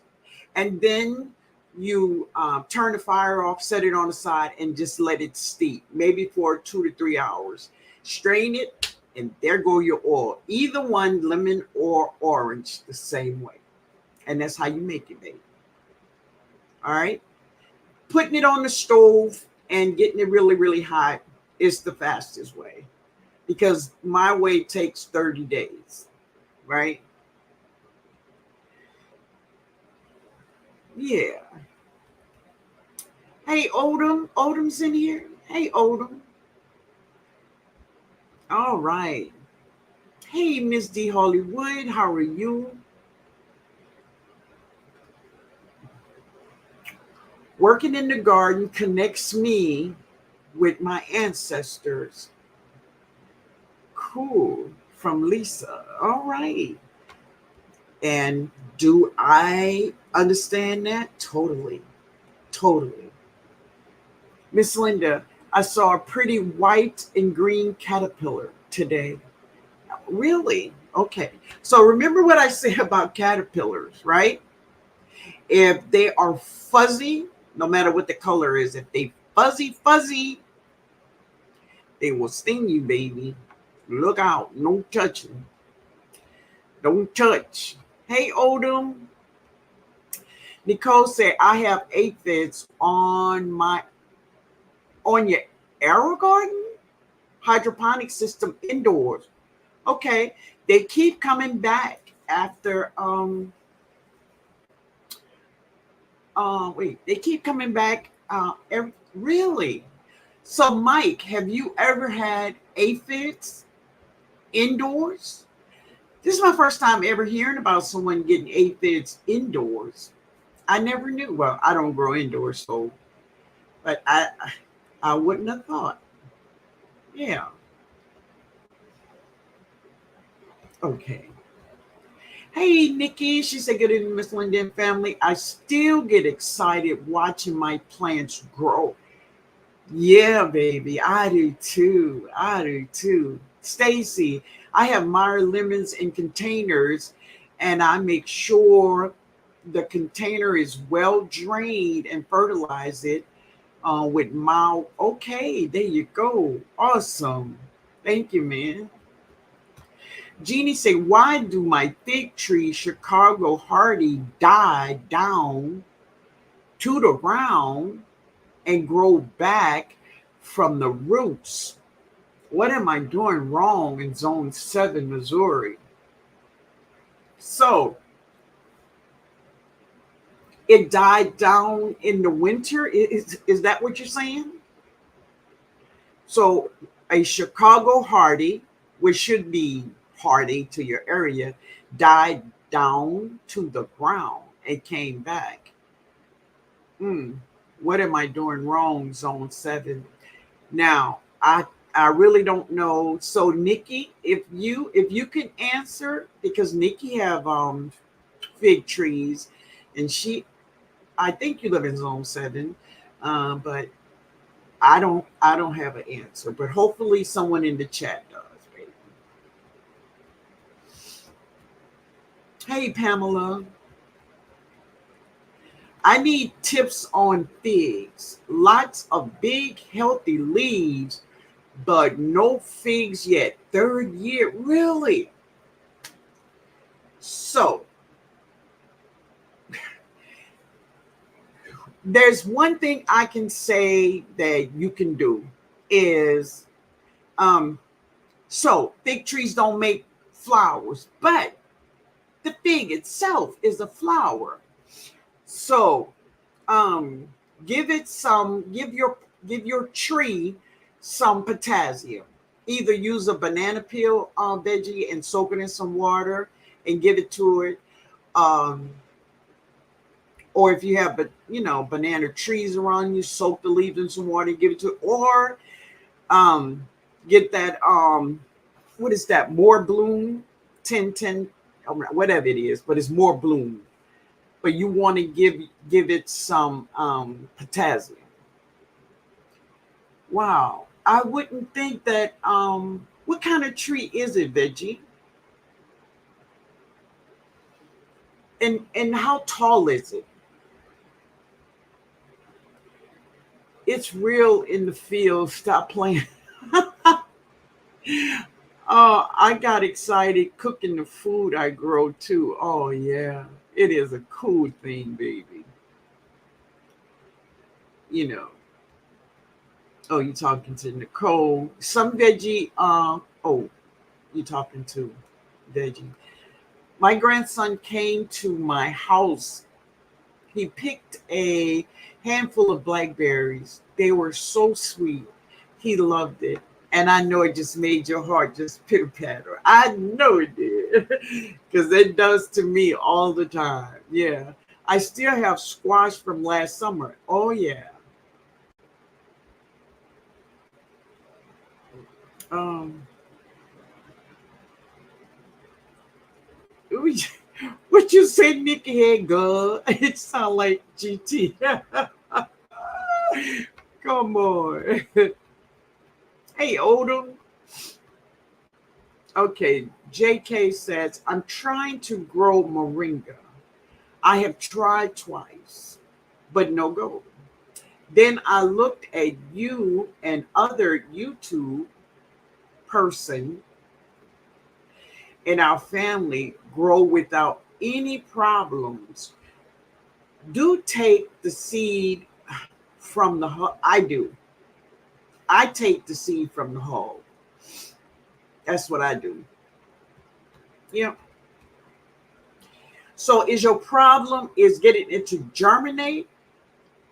And then you turn the fire off, set it on the side, and just let it steep, maybe for 2 to 3 hours. Strain it, and there go your oil. Either one, lemon or orange, the same way. And that's how you make it, baby. All right? Putting it on the stove and getting it really, really hot is the fastest way, because my way takes 30 days, right? Yeah. Hey, Odom. Odom's in here. Hey, Odom. All right. Hey, Miss D. Hollywood. How are you? Working in the garden connects me with my ancestors. Cool. From Lisa. All right. And do I understand that? Totally. Totally. Miss Linda, I saw a pretty white and green caterpillar today. Really? Okay. So remember what I said about caterpillars, right? If they are fuzzy, no matter what the color is, if they fuzzy, they will sting you, baby. Look out. No touching. Don't touch. Hey, Odom. Nicole said, I have aphids on your arrow garden hydroponic system indoors. Okay. They keep coming back after they keep coming back really. So Mike, have you ever had aphids indoors? This is my first time ever hearing about someone getting aphids indoors. I never knew. Well, I don't grow indoors, so but I wouldn't have thought. Yeah. Okay. Hey, Nikki, she said, good evening, Miss Linden family. I still get excited watching my plants grow. Yeah, baby, I do too. I do too. Stacy, I have Meyer lemons in containers and I make sure the container is well drained and fertilize it with mild. Okay, there you go. Awesome. Thank you, man. Jeannie say, why do my fig tree Chicago Hardy die down to the ground and grow back from the roots? What am I doing wrong in Zone 7, Missouri? So it died down in the winter. Is that what you're saying? So a Chicago Hardy, which should be hardy to your area, died down to the ground and came back. Hmm. What am I doing wrong, Zone 7? Now, I really don't know. So Nikki, if you can answer, because Nikki have fig trees and I think you live in Zone 7, but I don't have an answer. But hopefully someone in the chat does, baby. Hey Pamela, I need tips on figs. Lots of big healthy leaves, but no figs yet. Third year, really? So there's one thing I can say that you can do is um so fig trees don't make flowers, but the fig itself is a flower. So um give your tree some potassium. Either use a banana peel veggie and soak it in some water and give it to it. Um, or if you have banana trees around you, soak the leaves in some water and give it to it. Or um, get that what is that, more bloom 1010, whatever it is, but it's more bloom. But you want to give it some potassium. Wow. I wouldn't think that what kind of tree is it, Veggie? And how tall is it? It's real in the field. Stop playing. Oh, I got excited cooking the food I grow too. Oh yeah. It is a cool thing, baby. You know. Oh, you talking to Nicole. Some veggie, oh, you talking to veggie. My grandson came to my house. He picked a handful of blackberries. They were so sweet. He loved it. And I know it just made your heart just pitter patter. I know it did. Because it does to me all the time. Yeah. I still have squash from last summer. Oh, yeah. Um, what you say, Nikki Head girl? It sound like GT. Come on. Hey, Odom. Okay, JK says, I'm trying to grow moringa. I have tried twice, but no go. Then I looked at you and other YouTube person in our family grow without any problems. Do take the seed from the I do. I take the seed from the hull. That's what I do. Yeah. So is your problem is getting it to germinate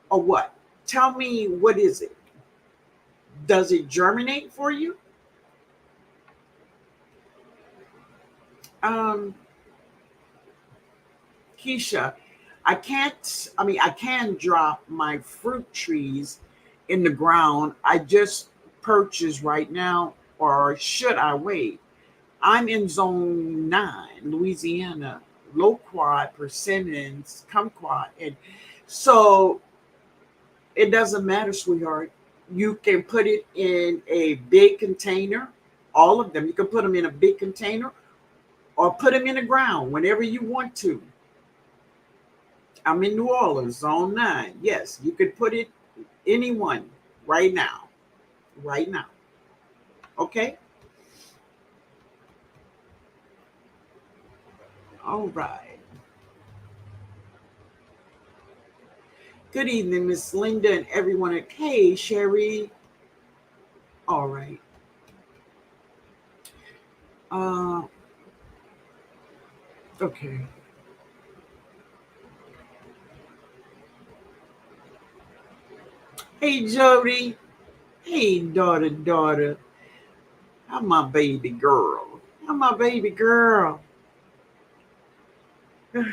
or what? Tell me, what is it? Does it germinate for you? Um, Keisha, I can drop my fruit trees in the ground. I just purchased right now, or should I wait? I'm in zone 9, Louisiana. loquat, persimmons, kumquat. And so it doesn't matter, sweetheart. You can put it in a big container, all of them. You can put them in a big container or put them in the ground whenever you want to. I'm in New Orleans, Zone 9. Yes, you could put it anyone right now. Right now. Okay? All right. Good evening, Miss Linda and everyone. Hey, Sherry. All right. Uh, okay. Hey, Jody. Hey, daughter. How my baby girl? How my baby girl? All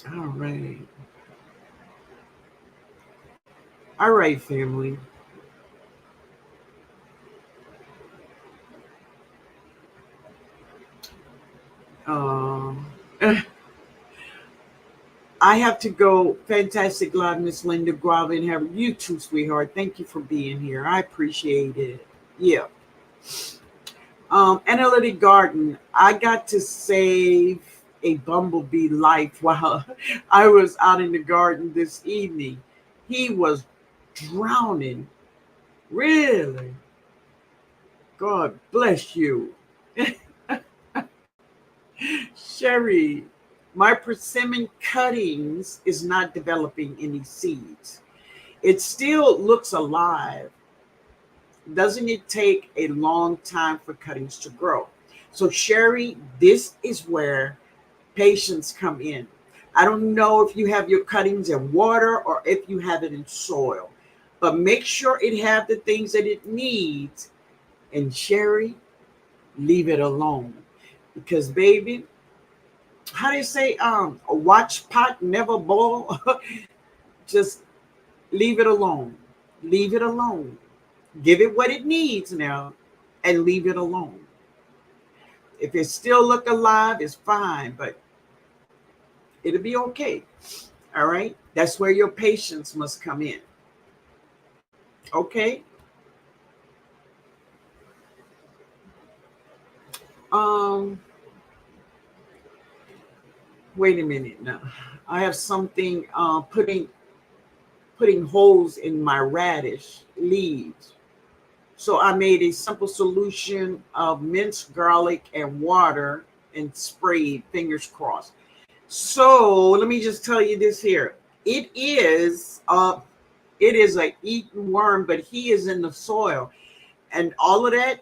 right. All right, family. Um, I have to go. Fantastic live, Miss Linda Guava and have you too, sweetheart. Thank you for being here. I appreciate it. Yeah. Analytic Garden. I got to save a bumblebee life while I was out in the garden this evening. He was drowning. Really? God bless you. Sherry, my persimmon cuttings is not developing any seeds. It still looks alive. Doesn't it take a long time for cuttings to grow? So, Sherry, this is where patience come in. I don't know if you have your cuttings in water or if you have it in soil, but make sure it have the things that it needs. And Sherry, leave it alone because, baby, how do you say a watch pot never boil? Just leave it alone. Leave it alone. Give it what it needs now and leave it alone. If it still look alive, it's fine, but it'll be okay. All right? That's where your patience must come in. Okay? Um Wait a minute now. I have something putting holes in my radish leaves. So I made a simple solution of minced garlic and water and sprayed, fingers crossed. So let me just tell you this here. It is it is a eaten worm, but he is in the soil. And all of that,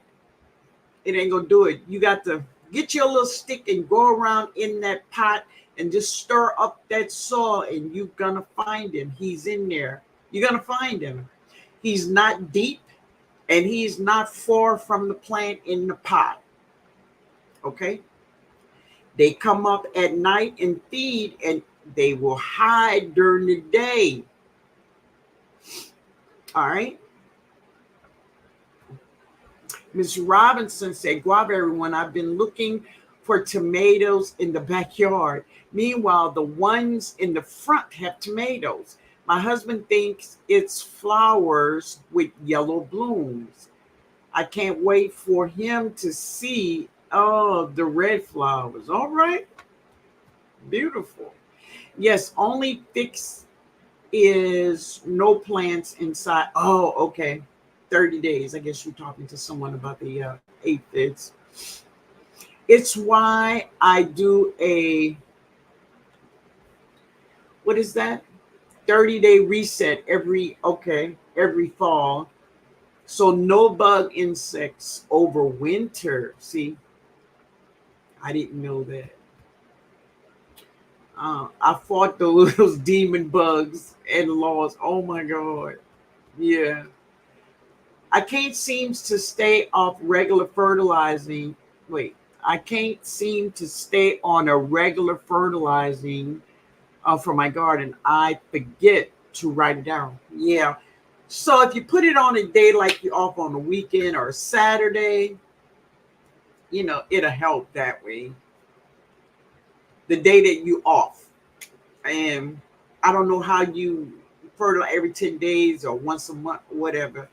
it ain't gonna do it. You got to get your little stick and go around in that pot and just stir up that soil and you're gonna find him. He's in there. You're gonna find him. He's not deep and he's not far from the plant in the pot. Okay? They come up at night and feed, and they will hide during the day. All right. Miss Robinson said, Guava, everyone, I've been looking for tomatoes in the backyard. Meanwhile, the ones in the front have tomatoes. My husband thinks it's flowers with yellow blooms. I can't wait for him to see, oh, the red flowers. All right. Beautiful. Yes, only fix is no plants inside. Oh, okay. 30 days. I guess you're talking to someone about the aphids. It's why I do what is that? 30-day reset every fall. So no bug insects over winter. See, I didn't know that. I fought those demon bugs and laws. Oh my God. Yeah. I can't seem to stay off regular fertilizing. Wait, I can't seem to stay on a regular fertilizing for my garden. I forget to write it down. Yeah. So if you put it on a day like you're off on a weekend or a Saturday, it'll help that way. the day that you off. And I don't know how you fertilize every 10 days or once a month, whatever.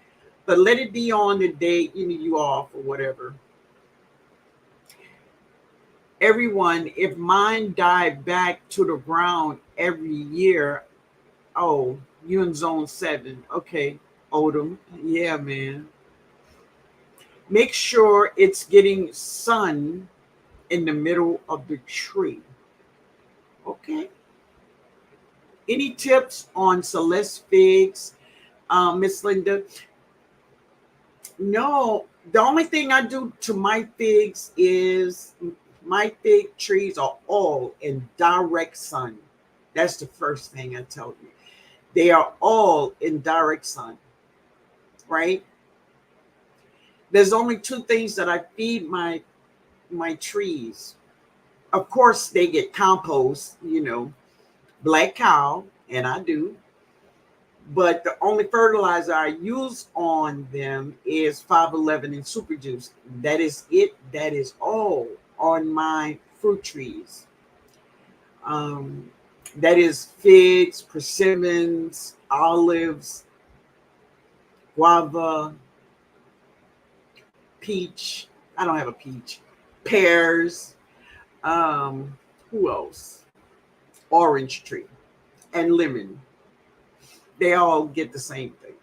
But let it be on the day you off or whatever. Everyone, if mine died back to the ground every year, oh, you in zone 7. Okay, Odom. Yeah, man. Make sure it's getting sun in the middle of the tree. Okay. Any tips on Celeste figs, Miss Linda? No, the only thing I do to my figs is my fig trees are all in direct sun. That's the first thing I tell you. They are all in direct sun, right? There's only two things that I feed my trees. Of course, they get compost, black cow, and I do. But the only fertilizer I use on them is 511 and super juice. That is it. That is all on my fruit trees. Um, that is figs, persimmons, olives, guava, peach. I don't have a peach. Pears. Who else? Orange tree and lemon. They all get the same thing.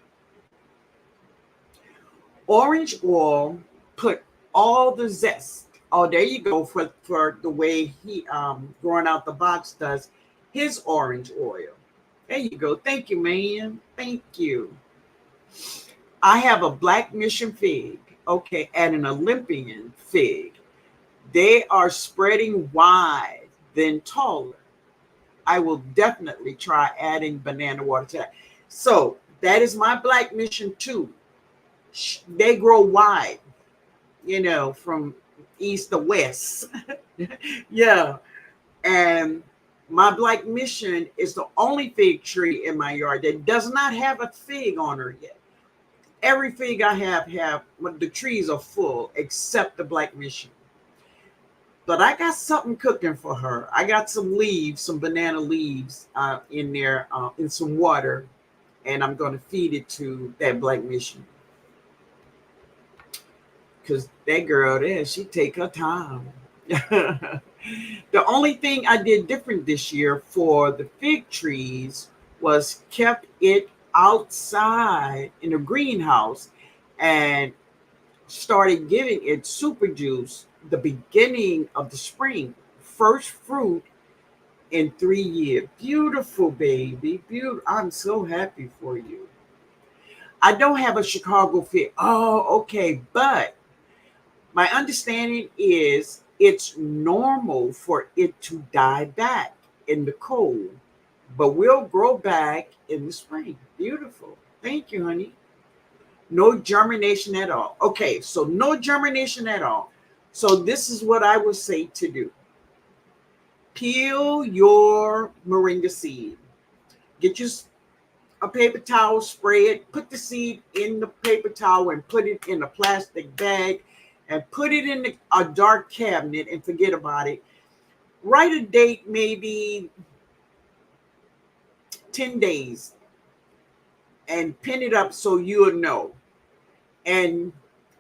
Orange oil, put all the zest. Oh, there you go for the way he growing out the box does his orange oil. There you go. Thank you, man. Thank you. I have a black mission fig, okay, and an Olympian fig. They are spreading wide, then taller. I will definitely try adding banana water to that. So that is my black mission too. They grow wide, from east to west. Yeah. And my black mission is the only fig tree in my yard that does not have a fig on her yet. Every fig I have the trees are full except the black mission. But I got something cooking for her. I got some leaves, some banana leaves in there in some water, and I'm going to feed it to that black mission. Because that girl there, she take her time. The only thing I did different this year for the fig trees was kept it outside in a greenhouse and started giving it super juice the beginning of the spring. First fruit in 3 years. Beautiful, baby. Beautiful. I'm so happy for you. I don't have a Chicago fig. Oh, okay. But my understanding is it's normal for it to die back in the cold, but will grow back in the spring. Beautiful. Thank you, honey. No germination at all. Okay, so no germination at all. So this is what I would say to do. Peel your moringa seed. Get you a paper towel, spray it, put the seed in the paper towel and put it in a plastic bag and put it in a dark cabinet and forget about it. Write a date, maybe 10 days, and pin it up so you'll know. And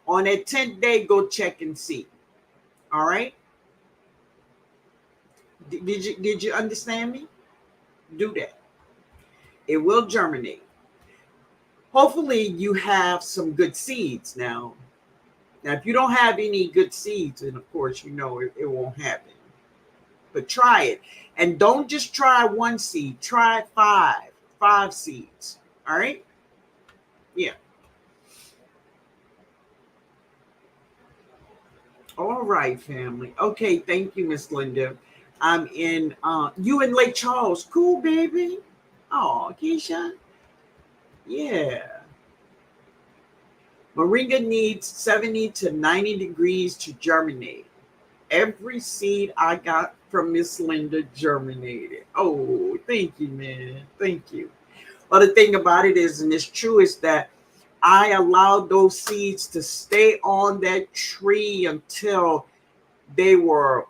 on that 10th day, go check and see. All right? Did you understand me? Do that. It will germinate. Hopefully you have some good seeds now. Now, if you don't have any good seeds, then of course, it won't happen. But try it. And don't just try one seed. Try five seeds. All right? Yeah. All right, family. Okay, thank you, Miss Linda. I'm in, you in Lake Charles. Cool, baby. Oh, Keisha. Yeah. Moringa needs 70 to 90 degrees to germinate. Every seed I got from Miss Linda germinated. Oh, thank you, man. Thank you. Well, the thing about it is, and it's true, is that I allowed those seeds to stay on that tree until they were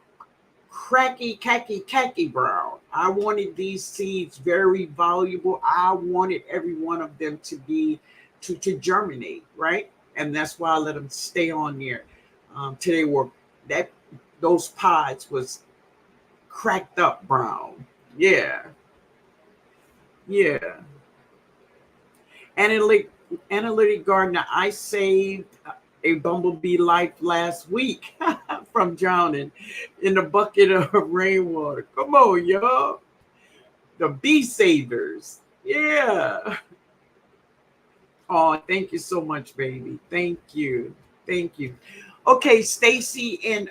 khaki brown. I wanted these seeds very valuable. I wanted every one of them to be to germinate, right? And that's why I let them stay on there. Today were that those pods was cracked up brown. Yeah, yeah. Analytic, analytic gardener. I saved a bumblebee life last week from drowning in a bucket of rainwater. Come on, y'all. The bee savers. Yeah. Oh, thank you so much, baby. Thank you. Thank you. Okay, Stacy and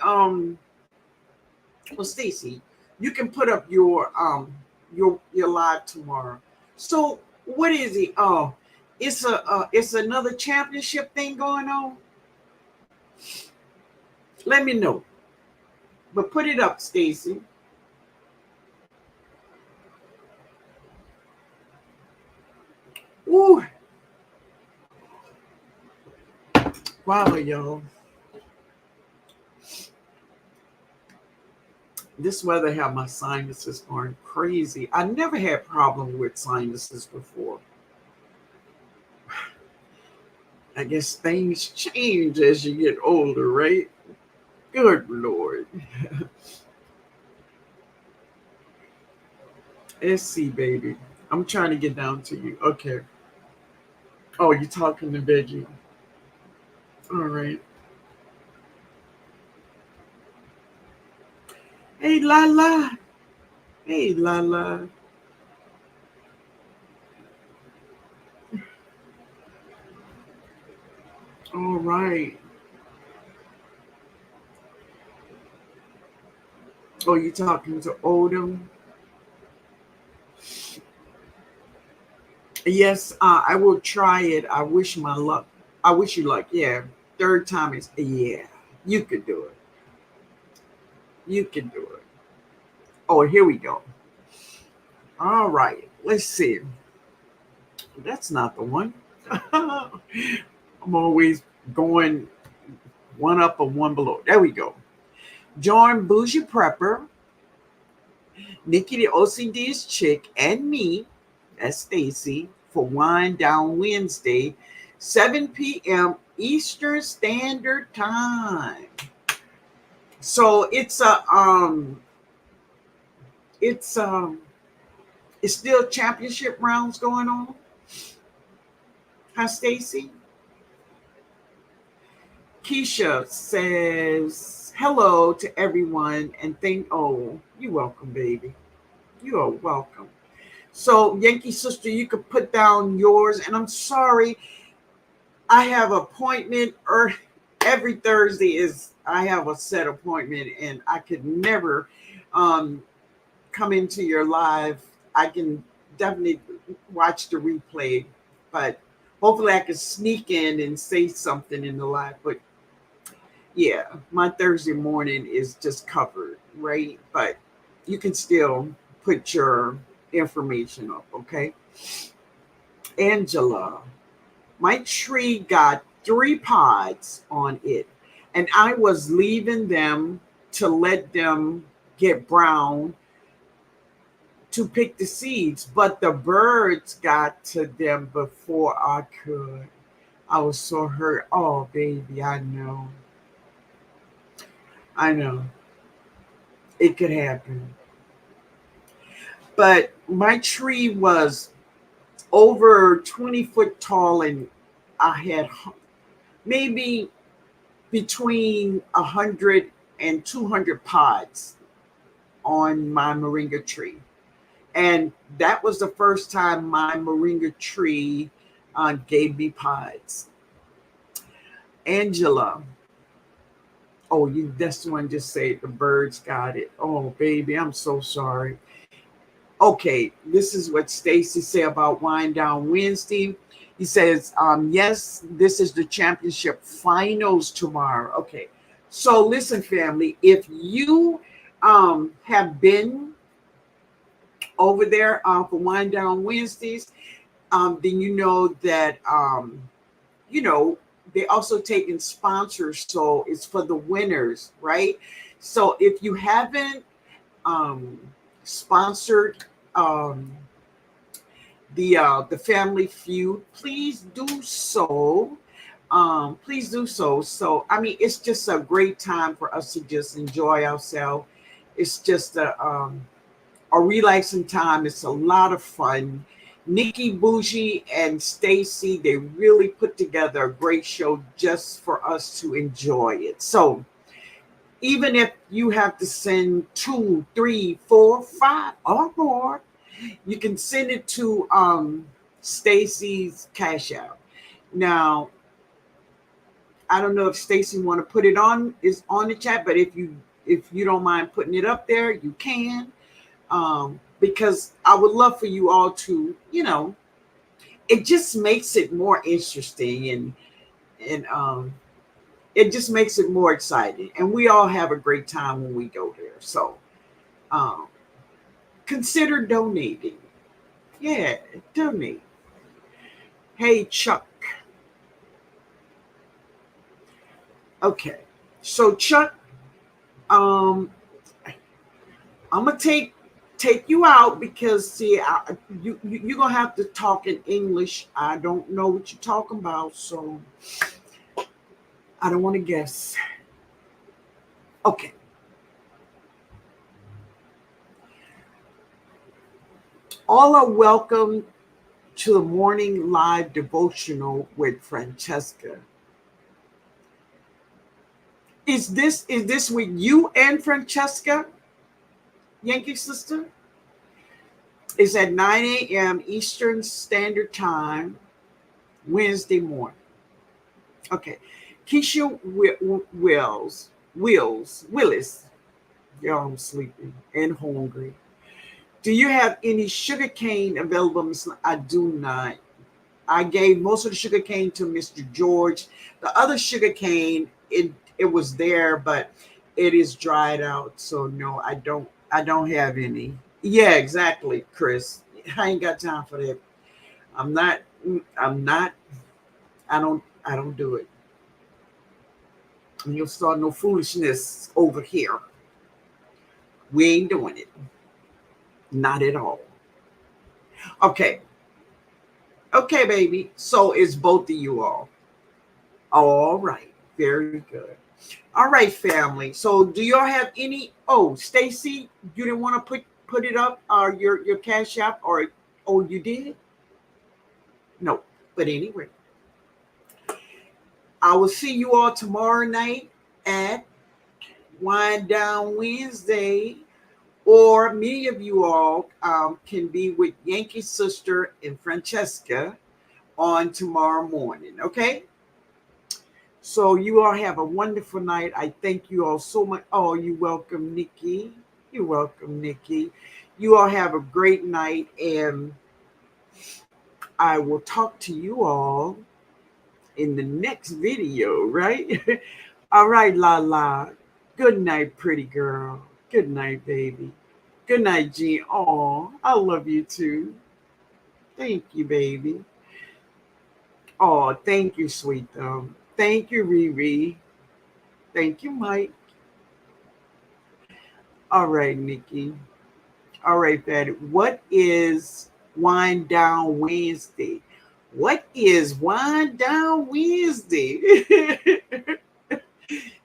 well, Stacy, you can put up your live tomorrow. So what is it? Oh, it's another championship thing going on. Let me know. But put it up, Stacy. Ooh, wow, y'all. This weather had my sinuses going crazy. I never had problems with sinuses before. I guess things change as you get older, right? Good Lord. Let's see, baby. I'm trying to get down to you. Okay. Oh, you're talking to Veggie. All right. Hey, Lala. Hey, Lala. All right. Oh, you talking to Odom? Yes, I will try it. I wish my luck. I wish you luck. Yeah. Third time is yeah. You could do it. You can do it. Oh, here we go. All right. Let's see. That's not the one. I'm always going one up or one below. There we go. Join Bougie Prepper, Nikki the OCD's chick, and me, that's Stacy, for Wine Down Wednesday, 7 p.m. Eastern Standard Time. So it's it's still championship rounds going on. Hi, Stacy. Keisha says hello to everyone and thank. Oh, you're welcome, baby. You are welcome. So, Yankee sister, you could put down yours. And I'm sorry, I have appointment or every Thursday is I have a set appointment, and I could never um, come into your live. I can definitely watch the replay, but hopefully I can sneak in and say something in the live. But yeah, my Thursday morning is just covered, right? But you can still put your information up, okay? Angela, my tree got 3 pods on it, and I was leaving them to let them get brown to pick the seeds, but the birds got to them before I could. I was so hurt. Oh, baby, I know. I know. It could happen. But my tree was over 20 foot tall, and I had maybe between 100 and 200 pods on my moringa tree. And that was the first time my moringa tree gave me pods. Angela, oh, you that's the one just say the birds got it. Oh, baby, I'm so sorry. Okay, this is what Stacy said about Wind Down Wednesday. He says, yes, this is the championship finals tomorrow. Okay, so listen, family, if you have been over there for Wind Down Wednesdays, then you know that, you know, they also take in sponsors. So it's for the winners, right? So if you haven't, um, sponsored the Family Feud, please do so. Please do so. So I mean, it's just a great time for us to just enjoy ourselves. It's just a relaxing time. It's a lot of fun. Nikki, Bougie, and Stacy, they really put together a great show just for us to enjoy it. So even if you have to send 2, 3, 4, 5, or more, you can send it to Stacy's Cash App. Now, I don't know if Stacy want to put it on is on the chat, but if you don't mind putting it up there, you can. Because I would love for you all to, it just makes it more interesting and it just makes it more exciting. And we all have a great time when we go there. So um, consider donating. Yeah, donate. Hey, Chuck. Okay. So Chuck, um, I'm gonna take you out because see, you're gonna have to talk in English. I don't know what you're talking about, so I don't want to guess. Okay. All are welcome to the morning live devotional with Francesca. Is this with you and Francesca, Yankee sister? It's at 9 a.m. Eastern Standard Time, Wednesday morning. Okay. Keisha Willis. Y'all, I'm sleepy and hungry. Do you have any sugar cane available, Miss? I do not. I gave most of the sugar cane to Mr. George. The other sugar cane, it was there, but it is dried out. So no, I don't have any. Yeah, exactly, Chris. I ain't got time for that. I'm not. I'm not. I don't do it. And you'll start no foolishness over here. We ain't doing it. Not at all. Okay. Okay, baby. So it's both of you all. All right. Very good. All right, family. So do y'all have any? Oh, Stacy, you didn't want to put it up, your Cash App, or oh, you did? No. But anyway, I will see you all tomorrow night at Wind Down Wednesday. Or many of you all can be with Yankee Sister and Francesca on tomorrow morning. Okay. So you all have a wonderful night. I thank you all so much. Oh, you're welcome, Nikki. You're welcome, Nikki. You all have a great night, and I will talk to you all in the next video, right? All right, La La. Good night, pretty girl. Good night, baby. Good night, Jean. Oh, I love you too. Thank you, baby. Oh, thank you, sweet thumb. Thank you, Riri. Thank you, Mike. All right, Nikki. All right, Fatty. What is Wind Down Wednesday? What is Wind Down Wednesday?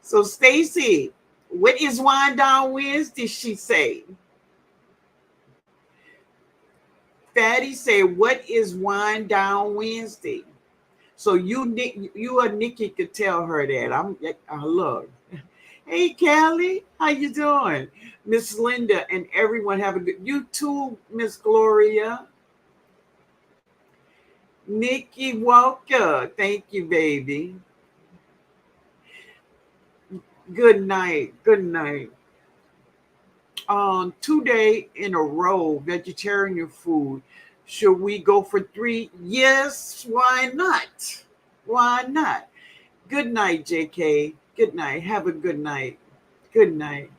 So, Stacy, what is Wind Down Wednesday? She say. Fatty say, what is Wind Down Wednesday? So you or Nikki could tell her that. I love. Hey, Callie, how you doing? Miss Linda and everyone have a good. You too, Miss Gloria. Nikki Walker, thank you, baby. Good night. Good night. 2 day in a row, vegetarian food. Should we go for 3? Yes. Why not? Why not? Good night, JK. Good night. Have a good night. Good night.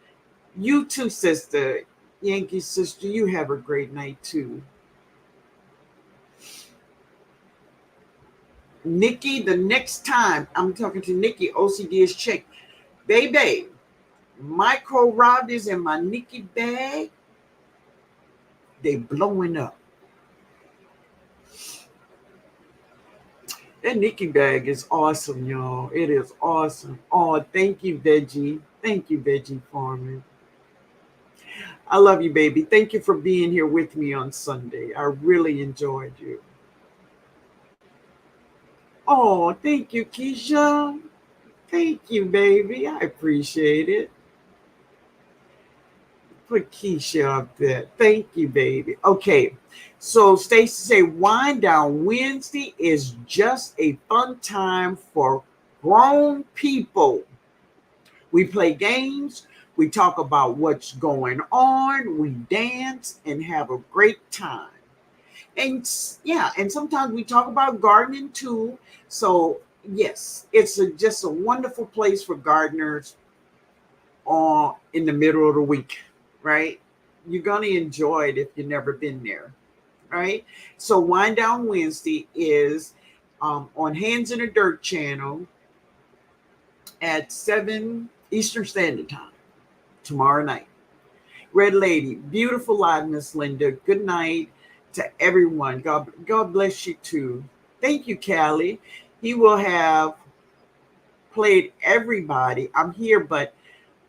You too, sister. Yankee sister, you have a great night too. Nikki, the next time I'm talking to Nikki, OCD is checked. Baby, Micro Robbers in my Nikki bag, they blowing up. That Nikki bag is awesome, y'all. It is awesome. Oh, thank you, Veggie. Thank you, Veggie Farmer. I love you, baby. Thank you for being here with me on Sunday. I really enjoyed you. Oh, thank you, Keisha. Thank you, baby. I appreciate it. Put Keisha up there. Thank you, baby. Okay. So Stacy say Wind Down Wednesday is just a fun time for grown people. We play games, we talk about what's going on, we dance and have a great time. And yeah, and sometimes we talk about gardening too. So yes, it's just a wonderful place for gardeners on in the middle of the week, right? You're gonna enjoy it if you've never been there, right? So Wind Down Wednesday is on Hands in the Dirt channel at 7 Eastern Standard Time tomorrow night. Red Lady, beautiful live, Miss Linda. Good night to everyone. God bless you too. Thank you, Callie. He will have played everybody. I'm here, but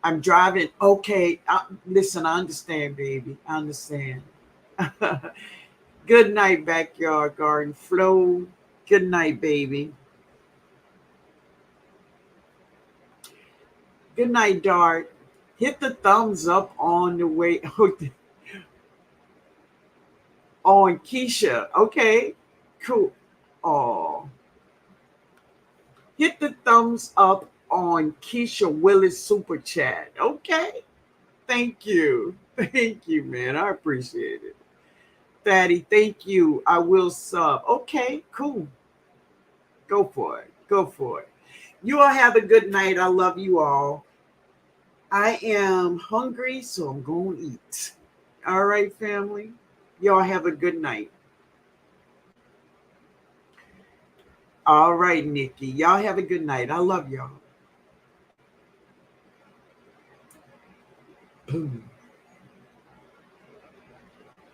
I'm driving. Okay, listen, I understand, baby. I understand. Good night, Backyard Garden Flow. Good night, baby. Good night, Dart. Hit the thumbs up on the way on Keisha. Okay, cool. Oh, hit the thumbs up on Keisha Willis Super Chat. Okay, thank you. Thank you, man. I appreciate it. Thaddy, thank you. I will sub. Okay, cool. Go for it. Go for it. You all have a good night. I love you all. I am hungry, so I'm going to eat. All right, family. Y'all have a good night. All right, Nikki. Y'all have a good night. I love y'all. Boom.